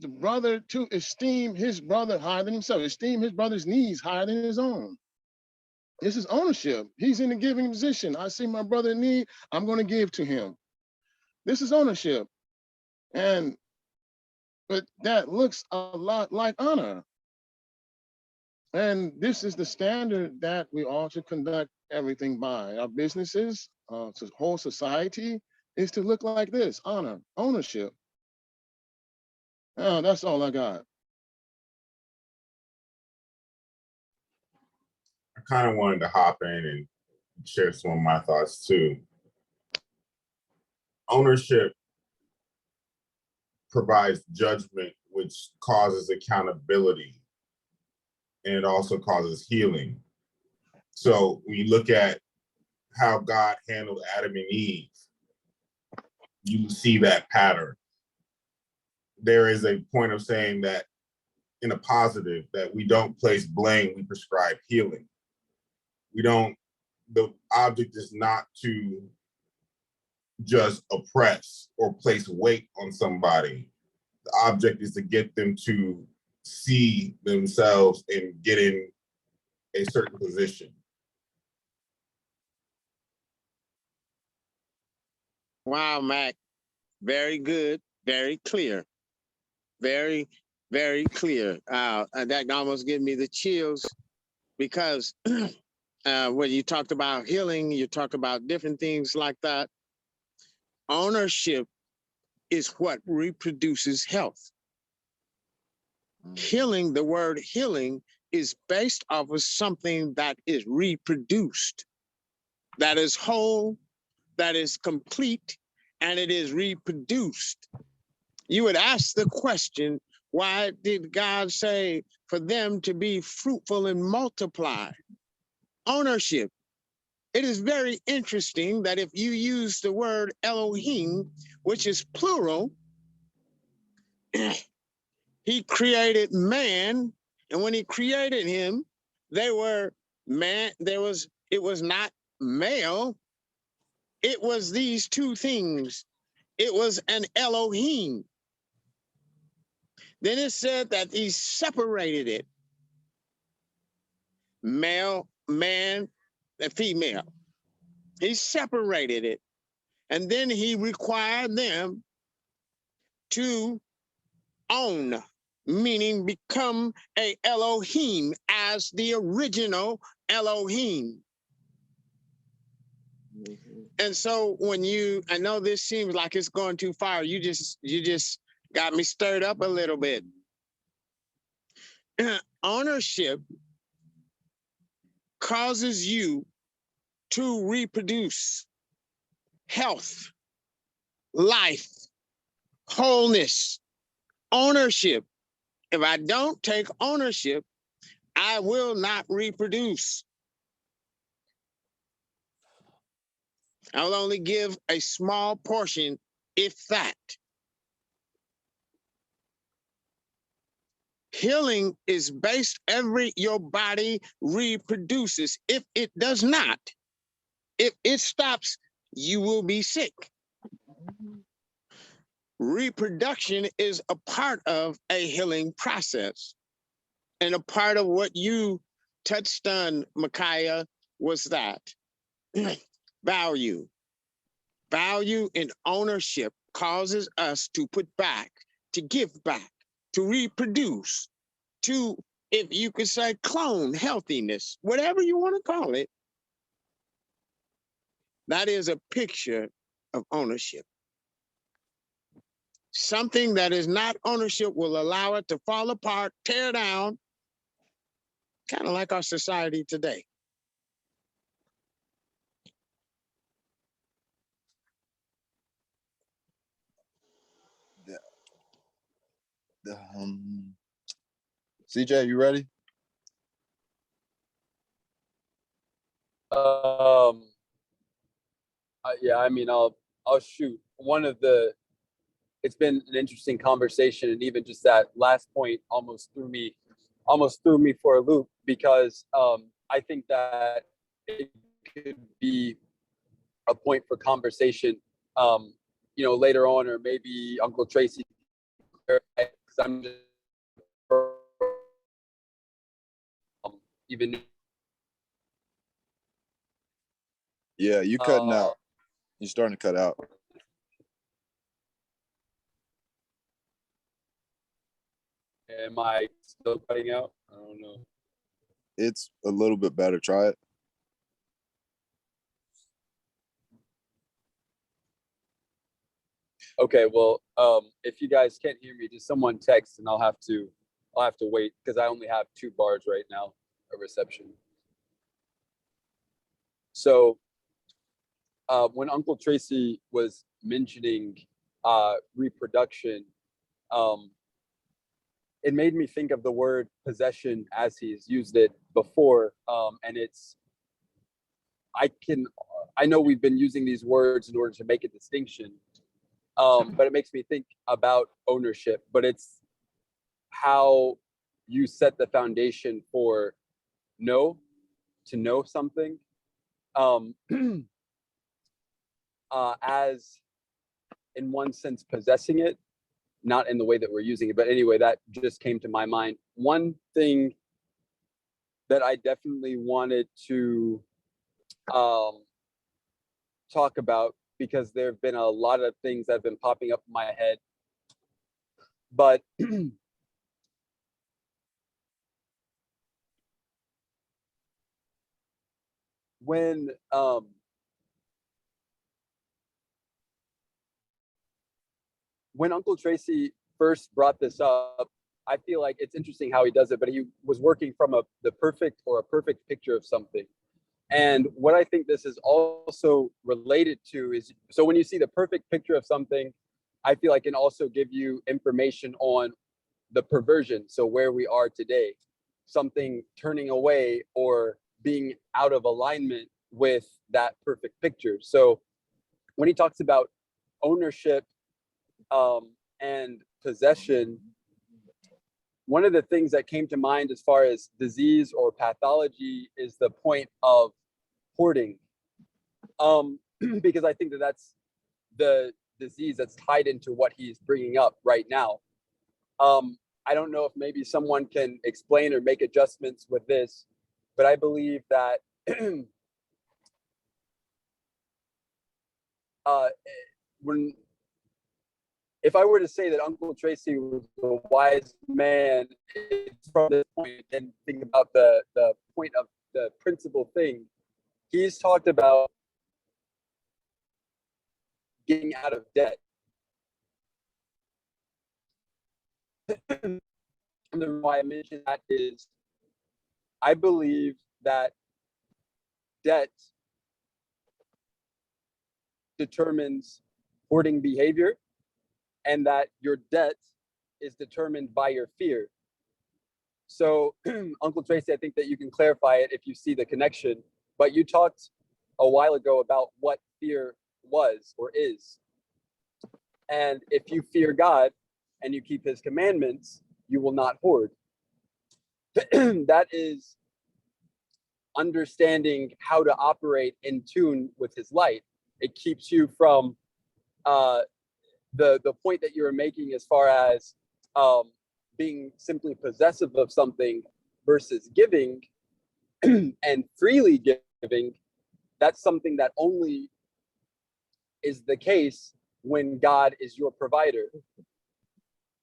brother to esteem his brother higher than himself, esteem his brother's needs higher than his own. This is ownership. He's in the giving position. I see my brother in need, I'm going to give to him. This is ownership. But that looks a lot like honor. And this is the standard that we ought to conduct everything by. Our businesses, whole society, is to look like this: honor, ownership. Oh, that's all I got. I kind of wanted to hop in and share some of my thoughts too. Ownership provides judgment, which causes accountability, and it also causes healing. So when you look at how God handled Adam and Eve, you see that pattern. There is a point of saying that in a positive, that we don't place blame, we prescribe healing. We don't, the object is not to just oppress or place weight on somebody. The object is to get them to see themselves and get in a certain position. Wow, Mac. Very good. Very clear. Very, very clear. That almost gave me the chills because when you talked about healing, you talk about different things like that. Ownership is what reproduces health. Healing, the word healing is based off of something that is reproduced, that is whole, that is complete, and it is reproduced. You would ask the question, why did God say for them to be fruitful and multiply? Ownership. It is very interesting that if you use the word Elohim, which is plural, he created man, and when he created him, they were man, it was not male, it was these two things. It was an Elohim. Then it said that he separated it. Male, man, and female. He separated it. And then he required them to own, meaning become a Elohim as the original Elohim. And so when I know this seems like it's going too far, you just got me stirred up a little bit. Ownership causes you to reproduce health, life, wholeness, ownership. If I don't take ownership, I will not reproduce. I will only give a small portion, if that. Healing is based your body reproduces. If it does not, if it stops, you will be sick. Reproduction is a part of a healing process. And a part of what you touched on, Micaiah, was that value. Value and ownership causes us to put back, to give back, to reproduce, to, if you could say, clone healthiness, whatever you want to call it. That is a picture of ownership. Something that is not ownership will allow it to fall apart, tear down, kind of like our society today. CJ, you ready? Yeah, I mean, I'll shoot. It's been an interesting conversation, and even just that last point almost threw me for a loop, because I think that it could be a point for conversation, later on, or maybe Uncle Tracy, because I'm just even. Yeah, you cutting out. You're starting to cut out. Am I still cutting out? I don't know. It's a little bit better. Try it. Okay, well, if you guys can't hear me, just someone text and I'll have to wait because I only have 2 bars right now of reception. So when Uncle Tracy was mentioning reproduction, it made me think of the word possession as he's used it before. And I know we've been using these words in order to make a distinction, but it makes me think about ownership, but it's how you set the foundation for to know something, as in one sense possessing it, not in the way that we're using it. But anyway, that just came to my mind. One thing that I definitely wanted to talk about, because there have been a lot of things that have been popping up in my head, but when Uncle Tracy first brought this up, I feel like it's interesting how he does it, but he was working from a perfect picture of something. And what I think this is also related to is, so when you see the perfect picture of something, I feel like it can also give you information on the perversion. So where we are today, something turning away or being out of alignment with that perfect picture. So when he talks about ownership and possession, one of the things that came to mind as far as disease or pathology is the point of hoarding, because I think that that's the disease that's tied into what he's bringing up right now. I don't know if maybe someone can explain or make adjustments with this, but I believe that if I were to say that Uncle Tracy was a wise man, it's from this point, and think about the point of the principal thing. He's talked about getting out of debt. And the reason why I mention that is I believe that debt determines hoarding behavior, and that your debt is determined by your fear. So, Uncle Tracy, I think that you can clarify it if you see the connection, but you talked a while ago about what fear was or is. And if you fear God and you keep his commandments, you will not hoard. That is understanding how to operate in tune with his light. It keeps you from the point that you're making as far as being simply possessive of something versus giving and freely giving. That's something that only is the case when God is your provider.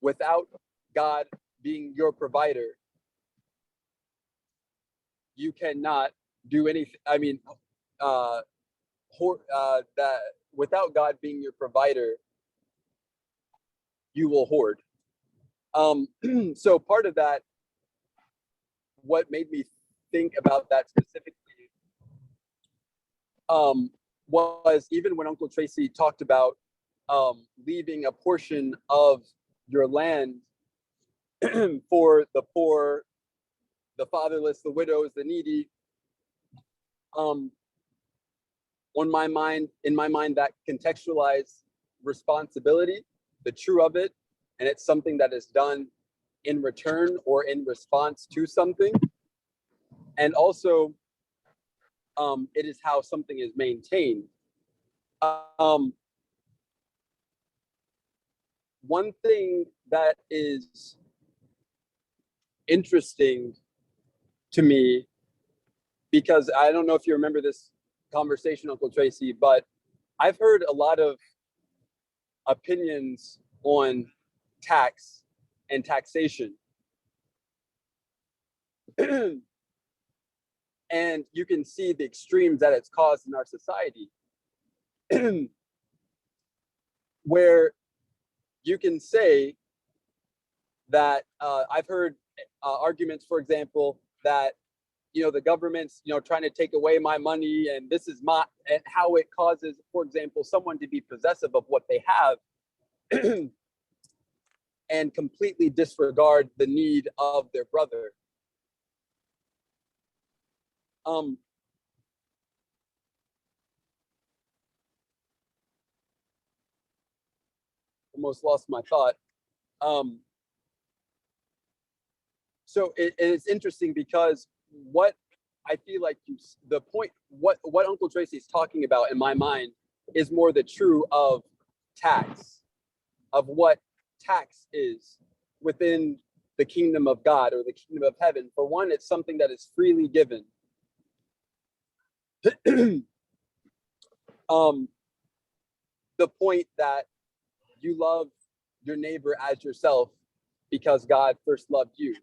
Without God being your provider, you cannot do anything. I mean, that without God being your provider, you will hoard. So part of that, what made me think about that specifically, was even when Uncle Tracy talked about leaving a portion of your land for the poor, the fatherless, the widows, the needy. In my mind, that contextualized responsibility, the true of it, and it's something that is done in return or in response to something. And also, it is how something is maintained. One thing that is interesting to me, because I don't know if you remember this conversation, Uncle Tracy, but I've heard a lot of opinions on tax and taxation. And you can see the extremes that it's caused in our society, where you can say that I've heard arguments, for example, that the government's trying to take away my money, and this is my, and how it causes, for example, someone to be possessive of what they have and completely disregard the need of their brother. Almost lost my thought. So it's interesting because what I feel like the point, what Uncle Tracy is talking about in my mind is more the true of tax, of what tax is within the kingdom of God or the kingdom of heaven. For one, it's something that is freely given. The point that you love your neighbor as yourself because God first loved you.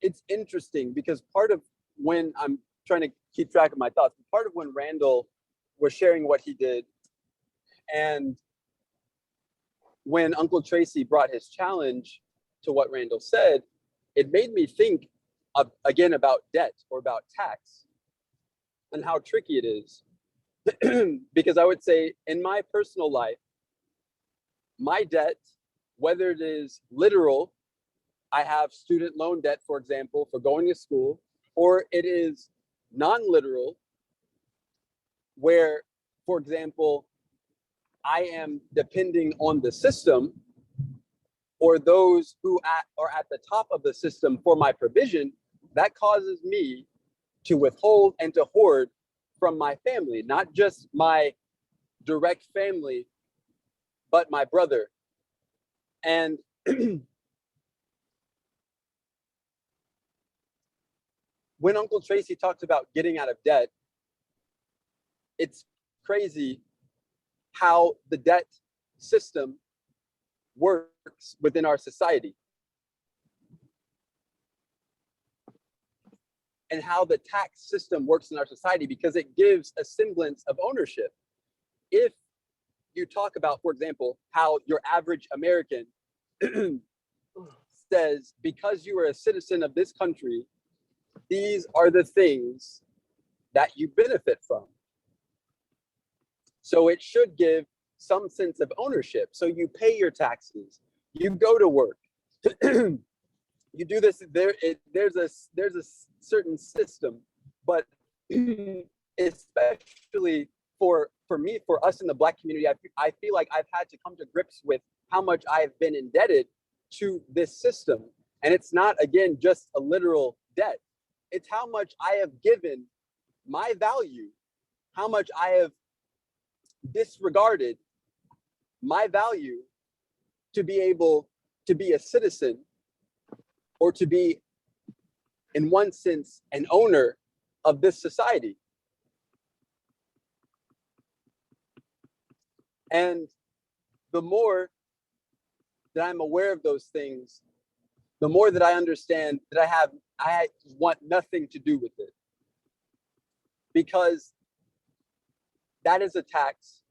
It's interesting because part of when I'm trying to keep track of my thoughts, part of when Randall was sharing what he did, and when Uncle Tracy brought his challenge to what Randall said, it made me think again about debt or about tax and how tricky it is. Because I would say in my personal life, my debt, whether it is literal, I have student loan debt, for example, for going to school, or it is non-literal, where, for example, I am depending on the system or those who are at the top of the system for my provision, that causes me to withhold and to hoard from my family, not just my direct family, but my brother. And when Uncle Tracy talked about getting out of debt, it's crazy how the debt system works within our society and how the tax system works in our society, because it gives a semblance of ownership. If you talk about, for example, how your average American says, because you are a citizen of this country, these are the things that you benefit from. So it should give some sense of ownership. So you pay your taxes, you go to work, you do this. There's a certain system, but especially for me, for us in the Black community, I feel like I've had to come to grips with how much I've been indebted to this system. And it's not, again, just a literal debt. It's how much I have given my value, how much I have disregarded my value to be able to be a citizen or to be, in one sense, an owner of this society. And the more that I'm aware of those things, the more that I understand that I want nothing to do with it. Because that is a tax,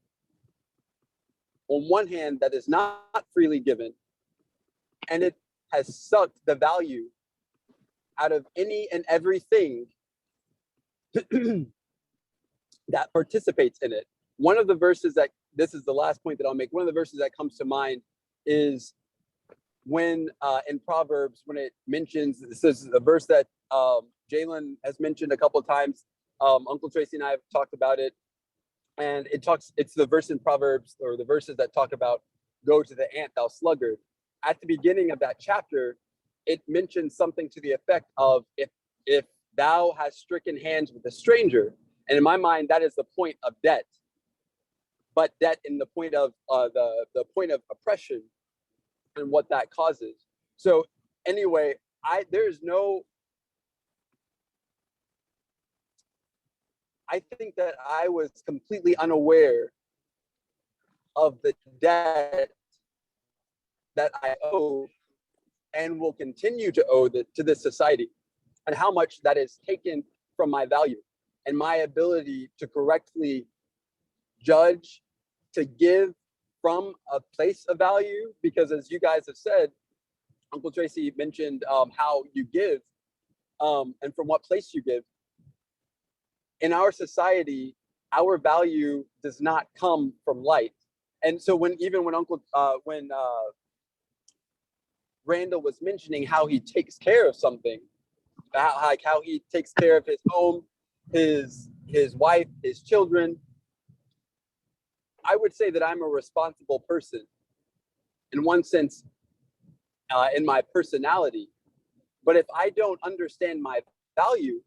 on one hand, that is not freely given, and it has sucked the value out of any and everything that participates in it. One of the verses that, this is the last point that I'll make, one of the verses that comes to mind is when in Proverbs, when it mentions, this is a verse that Jalen has mentioned a couple of times. Uncle Tracy and I have talked about it. And it's the verse in Proverbs, or the verses that talk about, go to the ant, thou sluggard. At the beginning of that chapter, it mentions something to the effect of, if thou hast stricken hands with a stranger. And in my mind, that is the point of debt. But debt in the point of the point of oppression and what that causes. So anyway, I think that I was completely unaware of the debt that I owe and will continue to owe to this society, and how much that is taken from my value and my ability to correctly judge, to give from a place of value. Because as you guys have said, Uncle Tracy mentioned how you give and from what place you give. In our society, our value does not come from light. And so when Randall was mentioning how he takes care of something, how he takes care of his home, his wife, his children, I would say that I'm a responsible person in one sense, in my personality. But if I don't understand my value,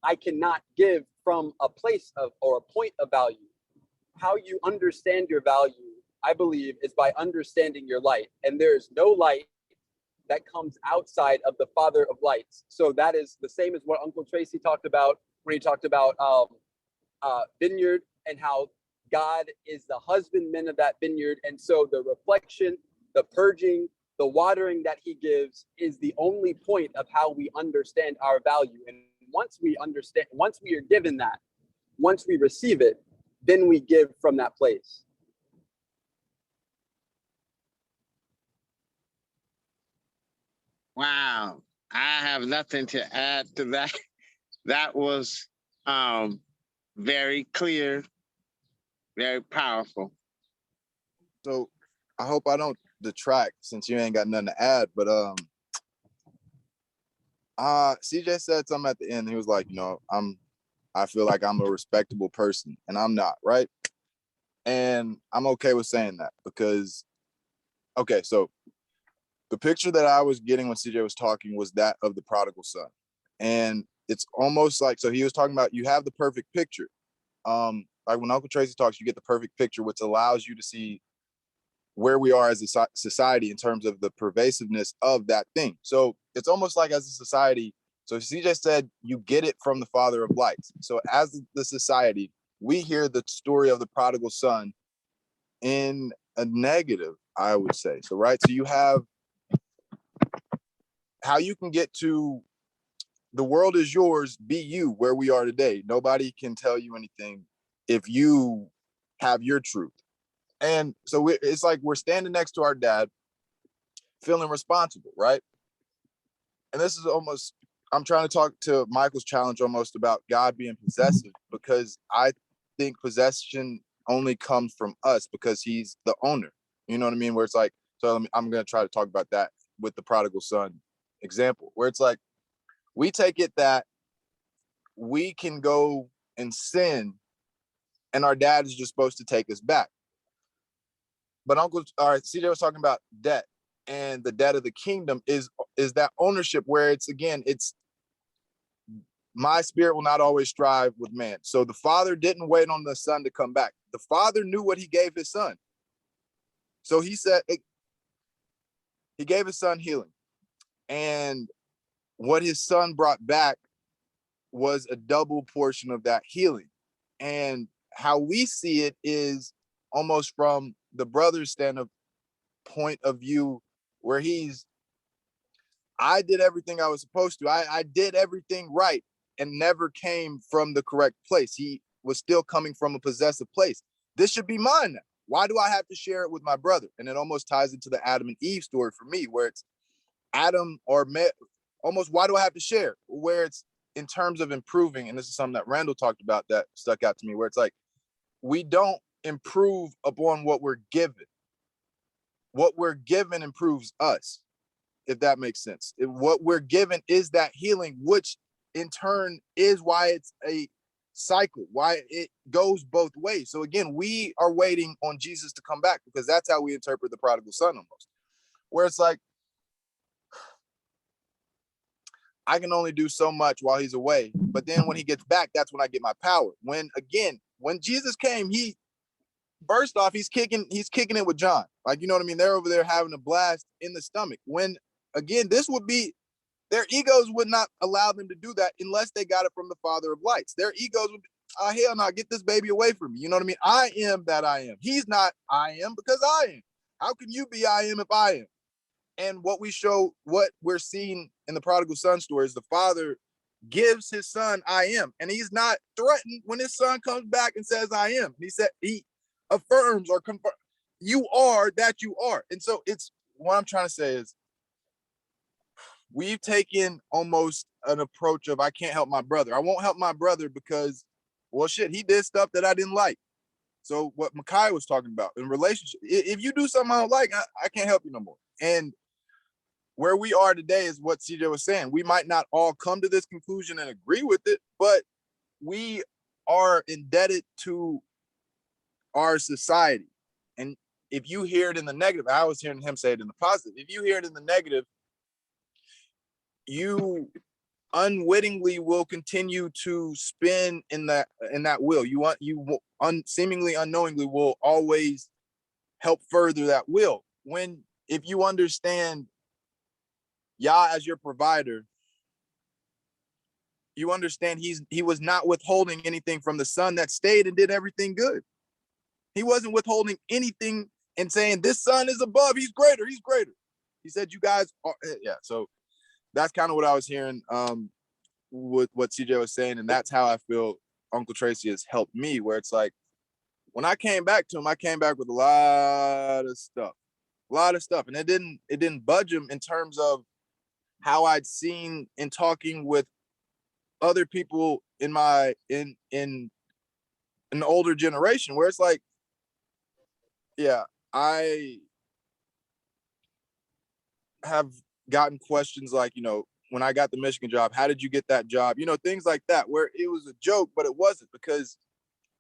I cannot give from a place of or a point of value. How you understand your value, I believe, is by understanding your light. And there is no light that comes outside of the Father of lights. So that is the same as what Uncle Tracy talked about when he talked about vineyard and how God is the husbandman of that vineyard. And so the reflection, the purging, the watering that he gives is the only point of how we understand our value. And once we are given that, once we receive it, then we give from that place. Wow. I have nothing to add to that. That was very clear, very powerful. So I hope I don't detract since you ain't got nothing to add, but CJ said something at the end. He was like, I feel like I'm a respectable person, and I'm not, right? And I'm okay with saying that because, okay, so the picture that I was getting when CJ was talking was that of the prodigal son. And it's almost like, so he was talking about, you have the perfect picture. Like when Uncle Tracy talks, you get the perfect picture, which allows you to see where we are as a society in terms of the pervasiveness of that thing. So it's almost like as a society, so CJ said, you get it from the Father of lights. So as the society, we hear the story of the prodigal son in a negative, I would say. So, right. So you have how you can get to the world is yours, be you, where we are today. Nobody can tell you anything if you have your truth. And so it's like we're standing next to our dad, feeling responsible, right? And this is almost, I'm trying to talk to Michael's challenge almost about God being possessive, because I think possession only comes from us because he's the owner. You know what I mean? Where it's like, so I'm going to try to talk about that with the prodigal son example, where it's like, we take it that we can go and sin and our dad is just supposed to take us back. But CJ was talking about debt, and the debt of the kingdom is that ownership where it's my spirit will not always strive with man. So the father didn't wait on the son to come back. The father knew what he gave his son. So he said, he gave his son healing. And what his son brought back was a double portion of that healing. And how we see it is almost from the brother's point of view, where I did everything I was supposed to. I did everything right and never came from the correct place. He was still coming from a possessive place. This should be mine now. Why do I have to share it with my brother? And it almost ties into the Adam and Eve story for me, where it's Adam almost, why do I have to share? Where it's in terms of improving, and this is something that Randall talked about that stuck out to me, where it's like, we don't improve upon what we're given. What we're given improves us, if that makes sense. What we're given is that healing, which in turn is why it's a cycle, why it goes both ways. So again, we are waiting on Jesus to come back, because that's how we interpret the prodigal son almost, where it's like, I can only do so much while he's away. But then when he gets back, that's when I get my power. When Jesus came, first off, he's kicking it with John. Like, you know what I mean? They're over there having a blast in the stomach. When, again, this would be, their egos would not allow them to do that unless they got it from the Father of lights. Their egos would be, hell no, get this baby away from me. You know what I mean? I am that I am. He's not I am, because I am. How can you be I am if I am? And what we're seeing in the prodigal son story is the father gives his son I am, and he's not threatened when his son comes back and says I am. He affirms or confirms, you are that you are. And so it's what I'm trying to say is we've taken almost an approach of I can't help my brother. I won't help my brother because, well, shit, he did stuff that I didn't like. So what Makai was talking about in relationship, if you do something I don't like, I can't help you no more. And where we are today is what CJ was saying. We might not all come to this conclusion and agree with it, but we are indebted to our society. And if you hear it in the negative, I was hearing him say it in the positive. If you hear it in the negative, you unwittingly will continue to spin in that wheel. Seemingly unknowingly will always help further that will. If you understand Yah as your provider, you understand he was not withholding anything from the son that stayed and did everything good. He wasn't withholding anything and saying this son is above, he's greater. He said you guys are, yeah. So that's kind of what I was hearing with what CJ was saying, and that's how I feel Uncle Tracy has helped me, where it's like when I came back to him, I came back with a lot of stuff, and it didn't budge him in terms of how I'd seen in talking with other people in an older generation, where it's like, yeah, I have gotten questions like, when I got the Michigan job, how did you get that job? Things like that, where it was a joke, but it wasn't, because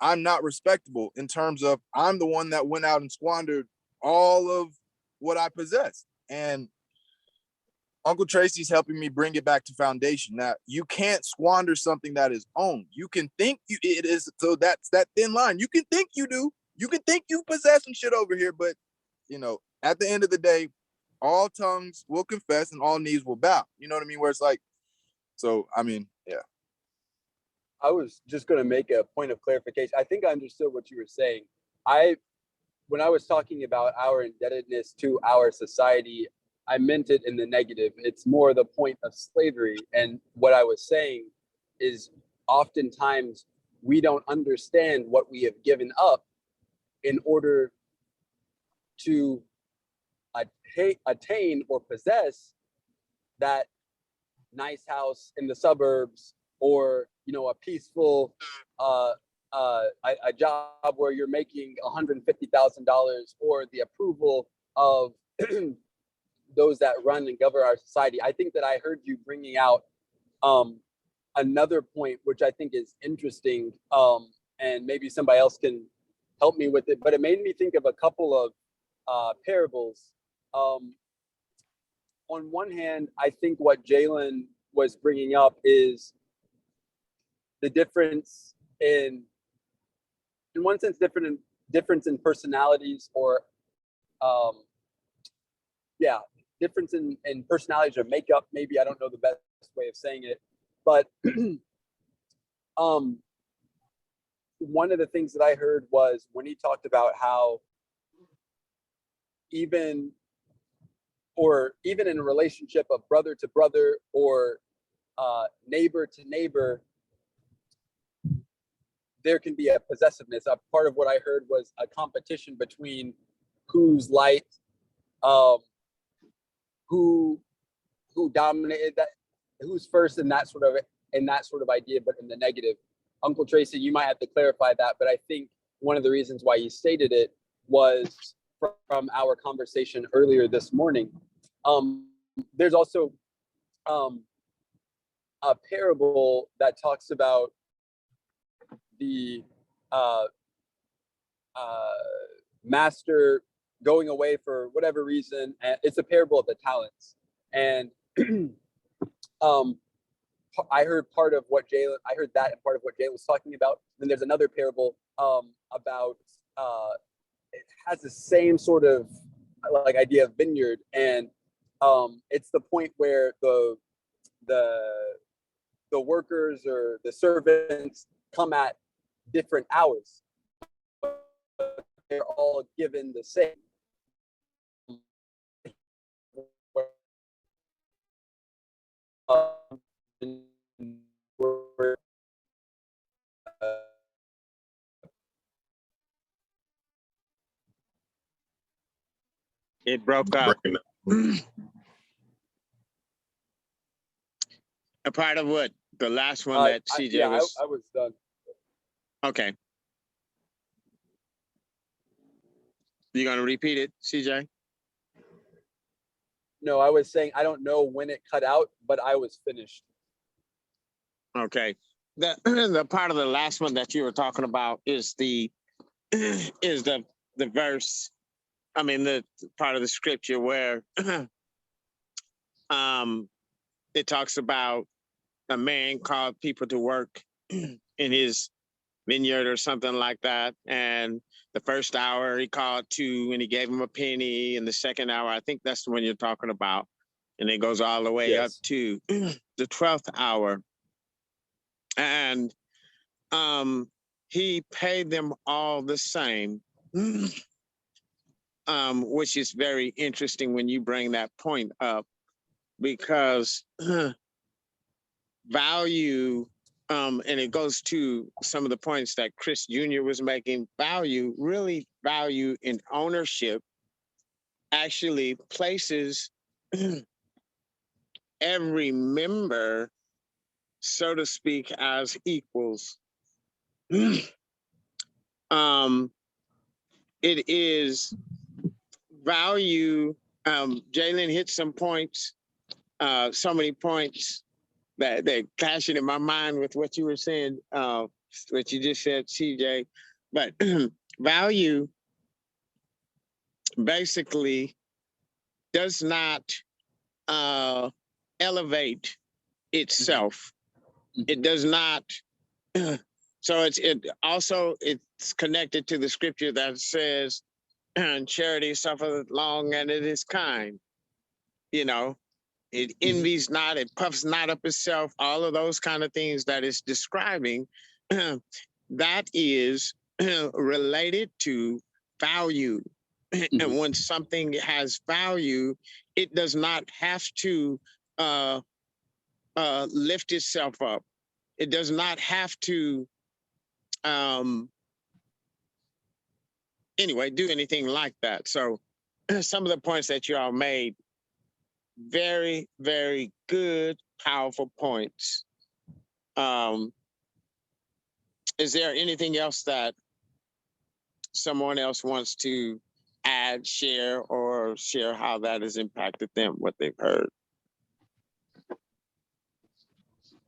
I'm not respectable in terms of I'm the one that went out and squandered all of what I possessed. And Uncle Tracy's helping me bring it back to foundation that you can't squander something that is owned. You can think it is, so that's that thin line. You can think you do. You can think you possess some shit over here, but at the end of the day, all tongues will confess and all knees will bow. You know what I mean? Where it's like, so I mean, yeah. I was just going to make a point of clarification. I think I understood what you were saying. When I was talking about our indebtedness to our society, I meant it in the negative. It's more the point of slavery. And what I was saying is oftentimes we don't understand what we have given up in order to attain or possess that nice house in the suburbs, or a peaceful a job where you're making $150,000, or the approval of those that run and govern our society. I think that I heard you bringing out another point, which I think is interesting, and maybe somebody else can help me with it, but it made me think of a couple of parables. On one hand, I think what Jalen was bringing up is the difference in one sense, difference in personalities, or difference in personalities or makeup. Maybe, I don't know the best way of saying it, but one of the things that I heard was when he talked about how even in a relationship of brother to brother, or neighbor to neighbor, there can be a possessiveness. Part of what I heard was a competition between who's light, who dominated that, who's first in that sort of idea, but in the negative. Uncle Tracy, you might have to clarify that, but I think one of the reasons why he stated it was from our conversation earlier this morning. There's also a parable that talks about the master going away for whatever reason, and it's a parable of the talents. And I heard part of what Jalen, I heard that and part of what Jalen was talking about. Then there's another parable about it has the same sort of like idea of vineyard, and it's the point where the workers or the servants come at different hours, but they're all given the same. It broke You're up. breaking up. A part of what? The last one that CJ yeah, was. I was done. Okay. You gonna repeat it, CJ? No, I was saying I don't know when it cut out, but I was finished. Okay. The part of the last one that you were talking about is the verse. I mean, the part of the scripture where it talks about a man called people to work in his vineyard or something like that. And the first hour he called two and he gave him a penny. And the second hour, I think that's the one you're talking about. And it goes all the way up Yes. to the 12th hour. And he paid them all the same. Which is very interesting when you bring that point up, because value, and it goes to some of the points that Chris Jr. was making, value in ownership actually places every member, so to speak, as equals. It is value. Jalen hit some points, so many points that they're clashing in my mind with what you were saying, what you just said, CJ. But value basically does not elevate itself. It does not. So it's connected to the scripture that says, charity suffereth long and it is kind. You know, it envies not, it puffs not up itself, all of those kind of things that it's describing, that is related to value. And when something has value, it does not have to lift itself up. It does not have to anyway do anything like that. So some of the points that you all made, very, very good, powerful points. Is there anything else that someone else wants to add, share, or share how that has impacted them, what they've heard?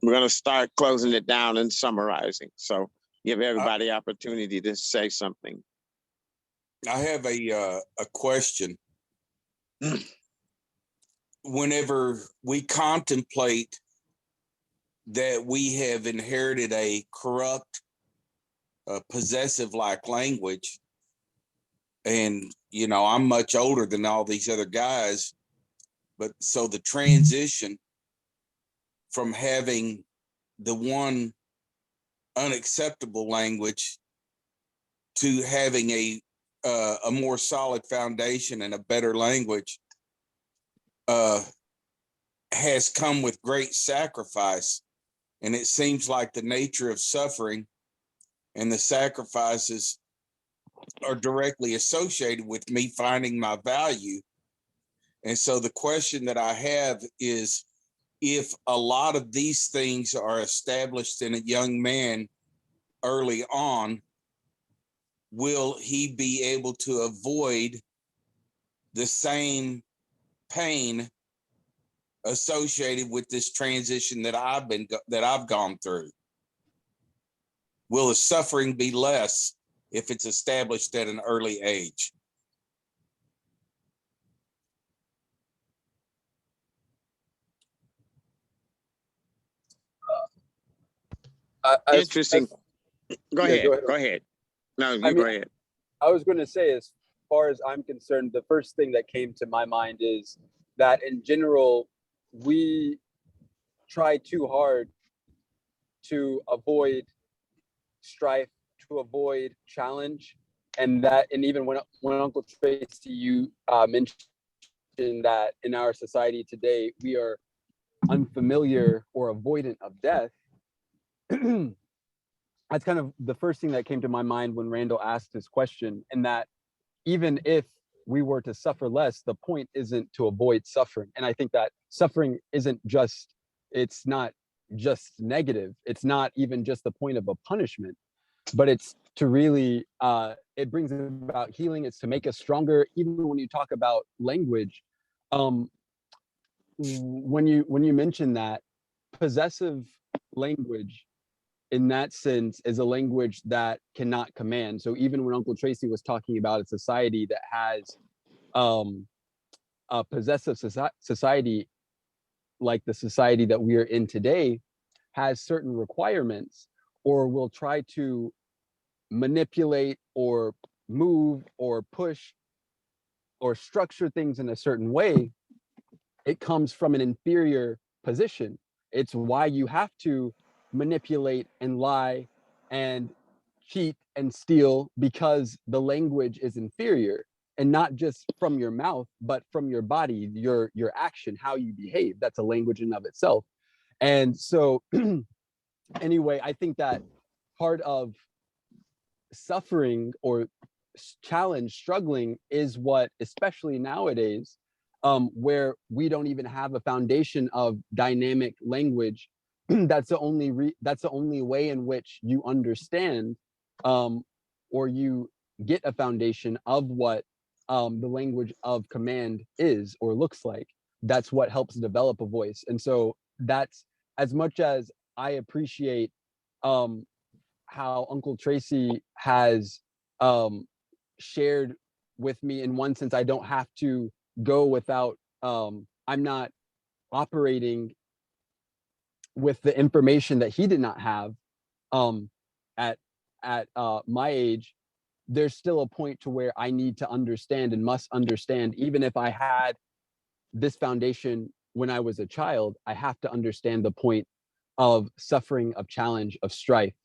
We're going to start closing it down and summarizing. So give everybody opportunity to say something. I have a question. Whenever we contemplate that we have inherited a corrupt, possessive-like language, and I'm much older than all these other guys, but so the transition from having the one unacceptable language to having a more solid foundation and a better language has come with great sacrifice. And it seems like the nature of suffering and the sacrifices are directly associated with me finding my value. And so the question that I have is, if a lot of these things are established in a young man early on, will he be able to avoid the same pain associated with this transition that I've gone through? Will the suffering be less if it's established at an early age? Interesting. Go ahead. No, you go ahead. I was going to say, as far as I'm concerned, the first thing that came to my mind is that in general, we try too hard to avoid strife, to avoid challenge. And even when Uncle Tracy, you mentioned that in our society today, we are unfamiliar or avoidant of death, that's kind of the first thing that came to my mind when Randall asked his question, and that even if we were to suffer less, the point isn't to avoid suffering. And I think that suffering isn't just, it's not just negative. It's not even just the point of a punishment, but it's to really, it brings about healing. It's to make us stronger. Even when you talk about language, when you mention that, possessive language in that sense is a language that cannot command. So even when Uncle Tracy was talking about a society that has a possessive society, like the society that we are in today, has certain requirements, or will try to manipulate or move or push or structure things in a certain way, it comes from an inferior position. It's why you have to manipulate and lie and cheat and steal, because the language is inferior, and not just from your mouth, but from your body, your action, how you behave. That's a language in of itself. And so anyway, I think that part of suffering or challenge, struggling, is what, especially nowadays, where we don't even have a foundation of dynamic language. That's the only way in which you understand, or you get a foundation of what the language of command is or looks like. That's what helps develop a voice. And so that's, as much as I appreciate how Uncle Tracy has shared with me, in one sense, I don't have to go without, I'm not operating with the information that he did not have at my age. There's still a point to where I need to understand and must understand. Even if I had this foundation when I was a child, I have to understand the point of suffering, of challenge, of strife.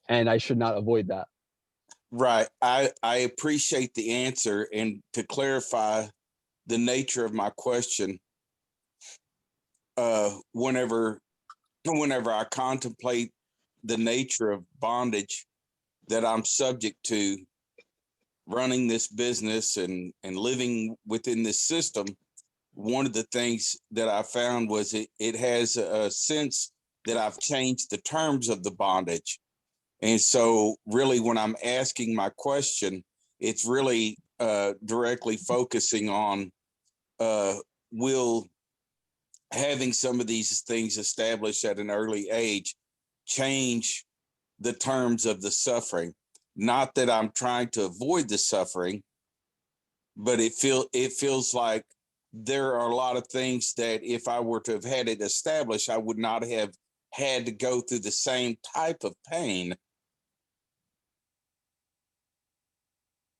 And I should not avoid that. Right. I appreciate the answer. And to clarify the nature of my question, whenever I contemplate the nature of bondage that I'm subject to running this business and living within this system, one of the things that I found was it has a sense that I've changed the terms of the bondage. And so really when I'm asking my question, it's really directly focusing on will having some of these things established at an early age change the terms of the suffering. Not that I'm trying to avoid the suffering, but it feels like there are a lot of things that if I were to have had it established, I would not have had to go through the same type of pain.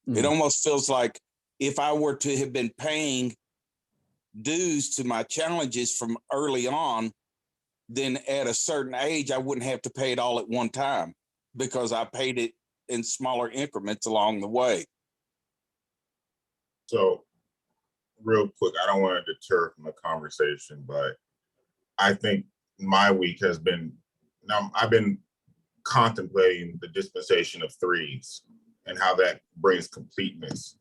It almost feels like if I were to have been paying dues to my challenges from early on, then at a certain age, I wouldn't have to pay it all at one time because I paid it in smaller increments along the way. So real quick, I don't want to deter from the conversation, but I think my week has been, now I've been contemplating the dispensation of threes and how that brings completeness.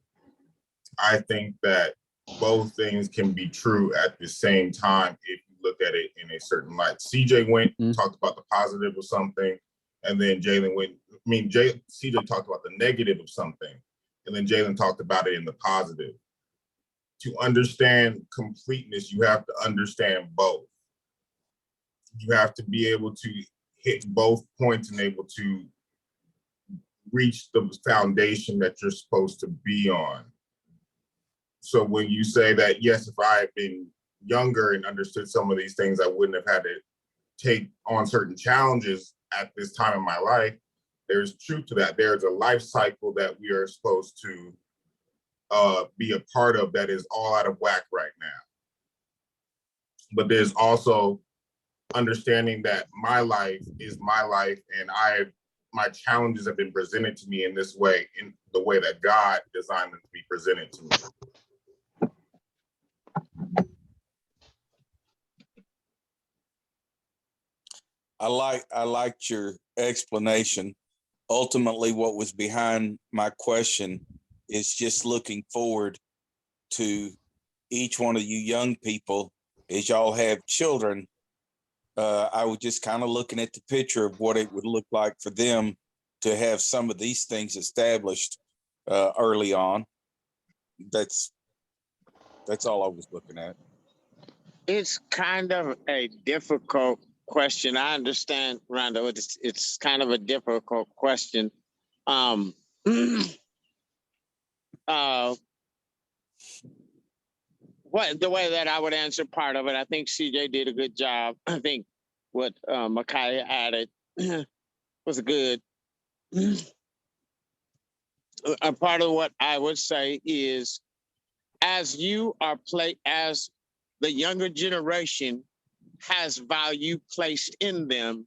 I think that both things can be true at the same time if you look at it in a certain light. CJ went talked about the positive of something, and then Jalen went, CJ talked about the negative of something, and then Jalen talked about it in the positive. To understand completeness, you have to understand both. You have to be able to hit both points and able to reach the foundation that you're supposed to be on. So when you say that, yes, if I had been younger and understood some of these things, I wouldn't have had to take on certain challenges at this time in my life. There's truth to that. There's a life cycle that we are supposed to be a part of that is all out of whack right now. But there's also understanding that my life is my life, and my challenges have been presented to me in this way, in the way that God designed them to be presented to me. I liked your explanation. Ultimately, what was behind my question is just looking forward to each one of you young people as y'all have children. I was just kind of looking at the picture of what it would look like for them to have some of these things established early on. That's all I was looking at. It's kind of a difficult question. I understand, Rondo. It's kind of a difficult question. What the way that I would answer part of it, I think CJ did a good job. I think what Micaiah added was good. A part of what I would say is, as you are as the younger generation has value placed in them,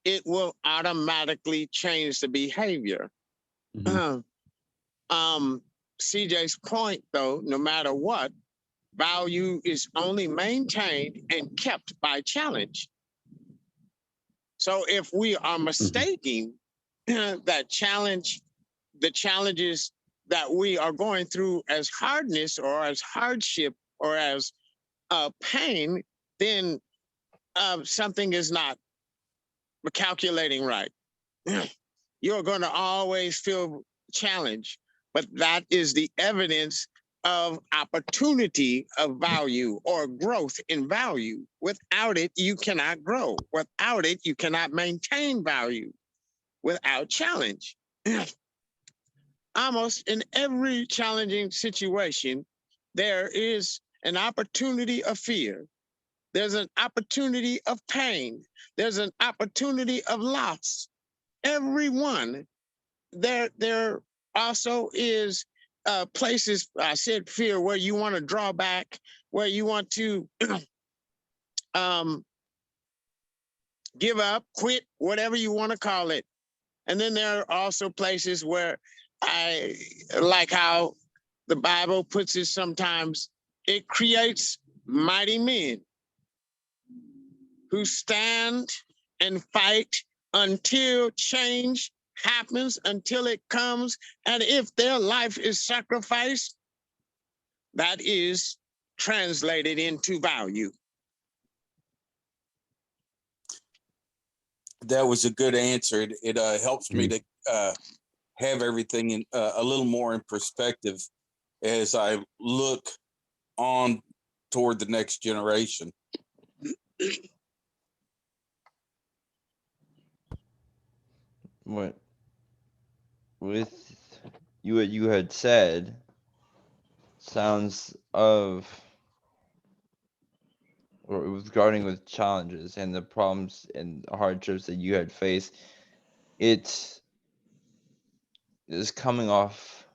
it will automatically change the behavior. CJ's point, though, no matter what, value is only maintained and kept by challenge. So if we are mistaking that challenge, the challenges that we are going through as hardness or as hardship or as pain, then something is not calculating right. You're going to always feel challenged, but that is the evidence of opportunity of value or growth in value. Without it, you cannot grow. Without it, you cannot maintain value. Without challenge. Almost in every challenging situation, there is an opportunity of fear. There's an opportunity of pain. There's an opportunity of loss. Everyone, there also is places, I said fear, where you want to draw back, where you want to give up, quit, whatever you want to call it. And then there are also places where I like how the Bible puts it sometimes, it creates mighty men who stand and fight until change happens, until it comes. And if their life is sacrificed, that is translated into value. That was a good answer. It helps me to have everything in a little more in perspective as I look on toward the next generation. What with what you had said sounds of, or regarding with challenges and the problems and hardships that you had faced, it is coming off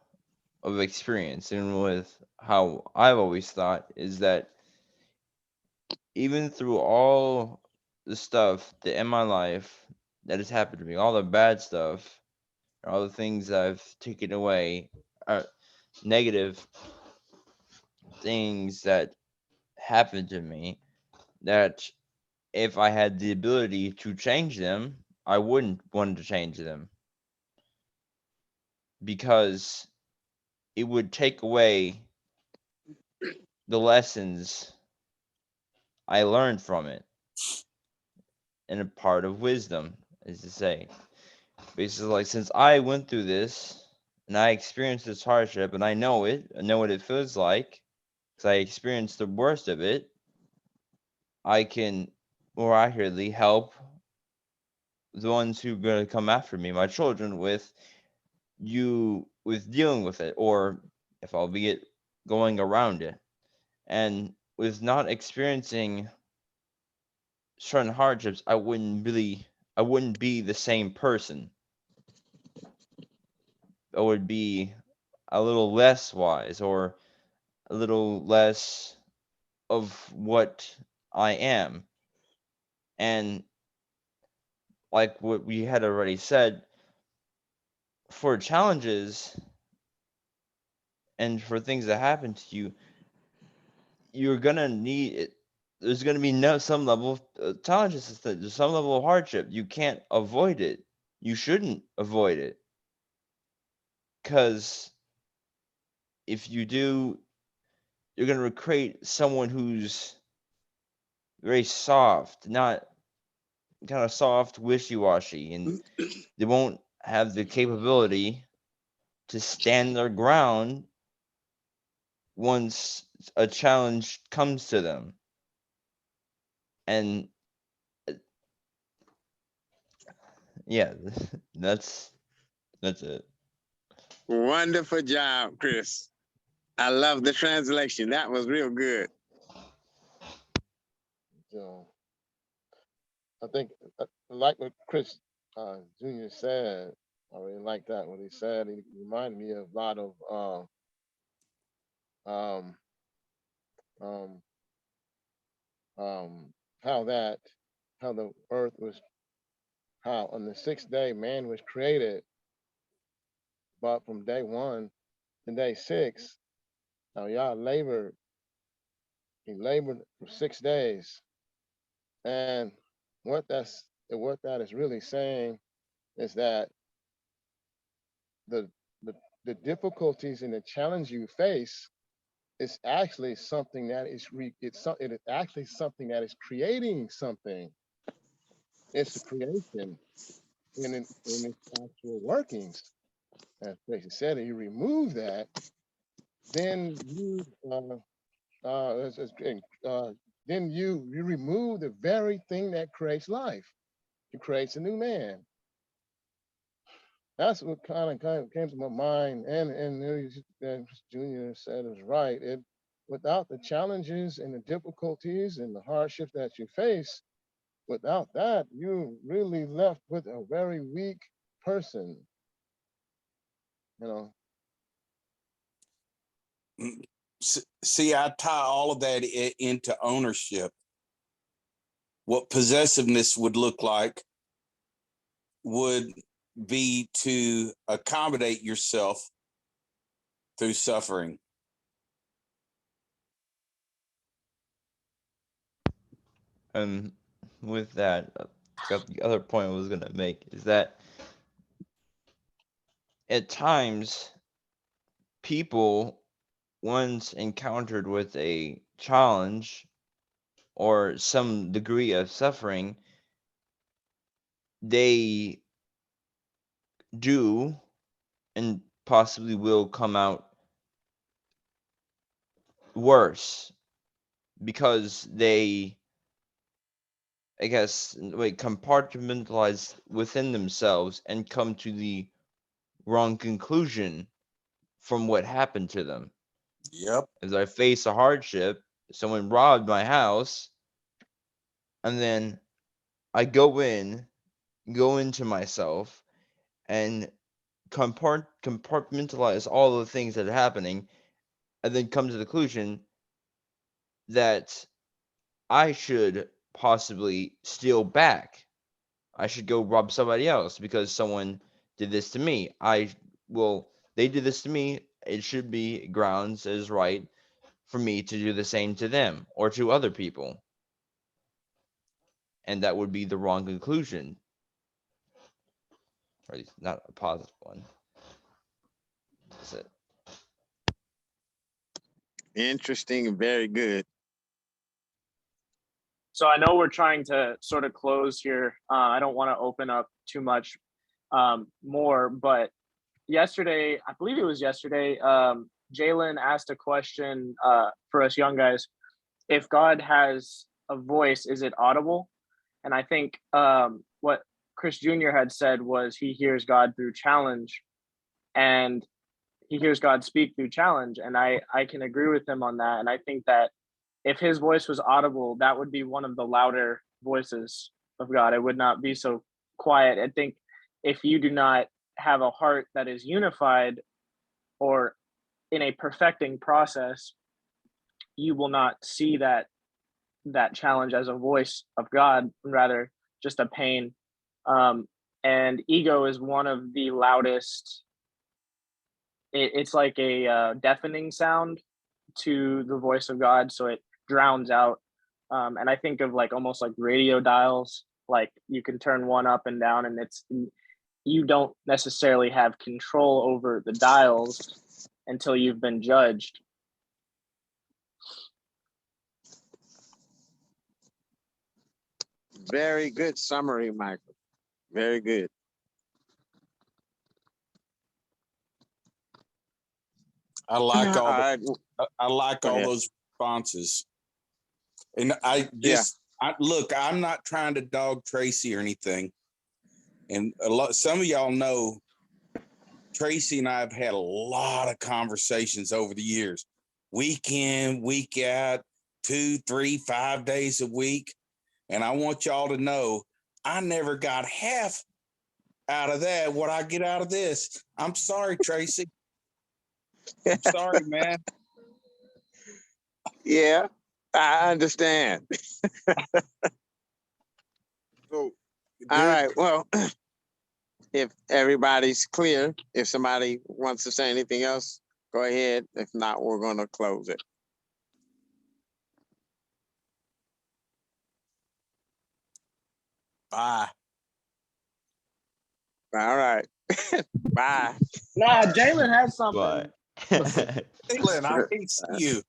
of experience, and with how I've always thought is that even through all the stuff that in my life that has happened to me, all the bad stuff, all the things I've taken away, negative things that happened to me, that if I had the ability to change them, I wouldn't want to change them, because it would take away the lessons I learned from it. And a part of wisdom is to say, basically, like, since I went through this and I experienced this hardship and I know what it feels like, because I experienced the worst of it, I can more accurately help the ones who are going to come after me, my children, with dealing with it, or if I'll be it, going around it. And with not experiencing certain hardships, I wouldn't be the same person. I would be a little less wise, or a little less of what I am. And like what we had already said, for challenges and for things that happen to you, you're gonna need it. there's going to be some level of challenges. There's some level of hardship. You can't avoid it. You shouldn't avoid it, because if you do, you're going to create someone who's very soft, not kind of soft, wishy-washy, and they won't have the capability to stand their ground once a challenge comes to them. And yeah, that's it. Wonderful job, Chris. I love the translation. That was real good. So I think, like what Chris Jr. said, I really like that. What he said, he reminded me of a lot of how the earth was, how on the sixth day man was created, but from day one to day six, now y'all labored. He labored for 6 days, and what that is really saying is that the the, the difficulties and the challenge you face is actually something that is it is actually something that is creating something. It's a creation in its actual workings. As Tracy said, if you remove that, then you then you remove the very thing that creates life. It creates a new man. That's what kind of came to my mind, and Junior said is right. It without the challenges and the difficulties and the hardships that you face, without that, you're really left with a very weak person. You know. See, I tie all of that into ownership. What possessiveness would look like would be to accommodate yourself through suffering. And with that, the other point I was going to make is that at times people, once encountered with a challenge or some degree of suffering, they do and possibly will come out worse because they, I guess, compartmentalize within themselves and come to the wrong conclusion from what happened to them. Yep. As I face a hardship, someone robbed my house, and then I go into myself and compartmentalize all the things that are happening, and then come to the conclusion that I should possibly steal back. I should go rob somebody else because someone did this to me. They did this to me. It should be grounds as right for me to do the same to them or to other people. And that would be the wrong conclusion. Or at least not a positive one. That's it. Interesting. Very good. So I know we're trying to sort of close here. I don't want to open up too much more, but yesterday, I believe it was yesterday, Jalen asked a question for us young guys. If God has a voice, is it audible? And I think what Chris Jr. had said was he hears God through challenge, and he hears God speak through challenge. And I can agree with him on that. And I think that if his voice was audible, that would be one of the louder voices of God. It would not be so quiet. I think if you do not have a heart that is unified or in a perfecting process, you will not see that challenge as a voice of God, rather just a pain. And ego is one of the loudest. It's like a deafening sound to the voice of God, so it drowns out And I think of like almost like radio dials, like you can turn one up and down, and you don't necessarily have control over the dials until you've been judged. Very good summary, Michael. Very good. I like all All the, right. I like Go all ahead. those responses. And I just look, I'm not trying to dog Tracy or anything. And some of y'all know Tracy and I have had a lot of conversations over the years. Week in, week out, 2, 3, 5 days a week. And I want y'all to know I never got half out of that what I get out of this. I'm sorry, Tracy. I'm sorry, man. Yeah, I understand. So All right. Well, if everybody's clear, if somebody wants to say anything else, go ahead. If not, we're going to close it. Bye. All right. Bye. Nah, Jalen has something. But Caitlin, I can't see you.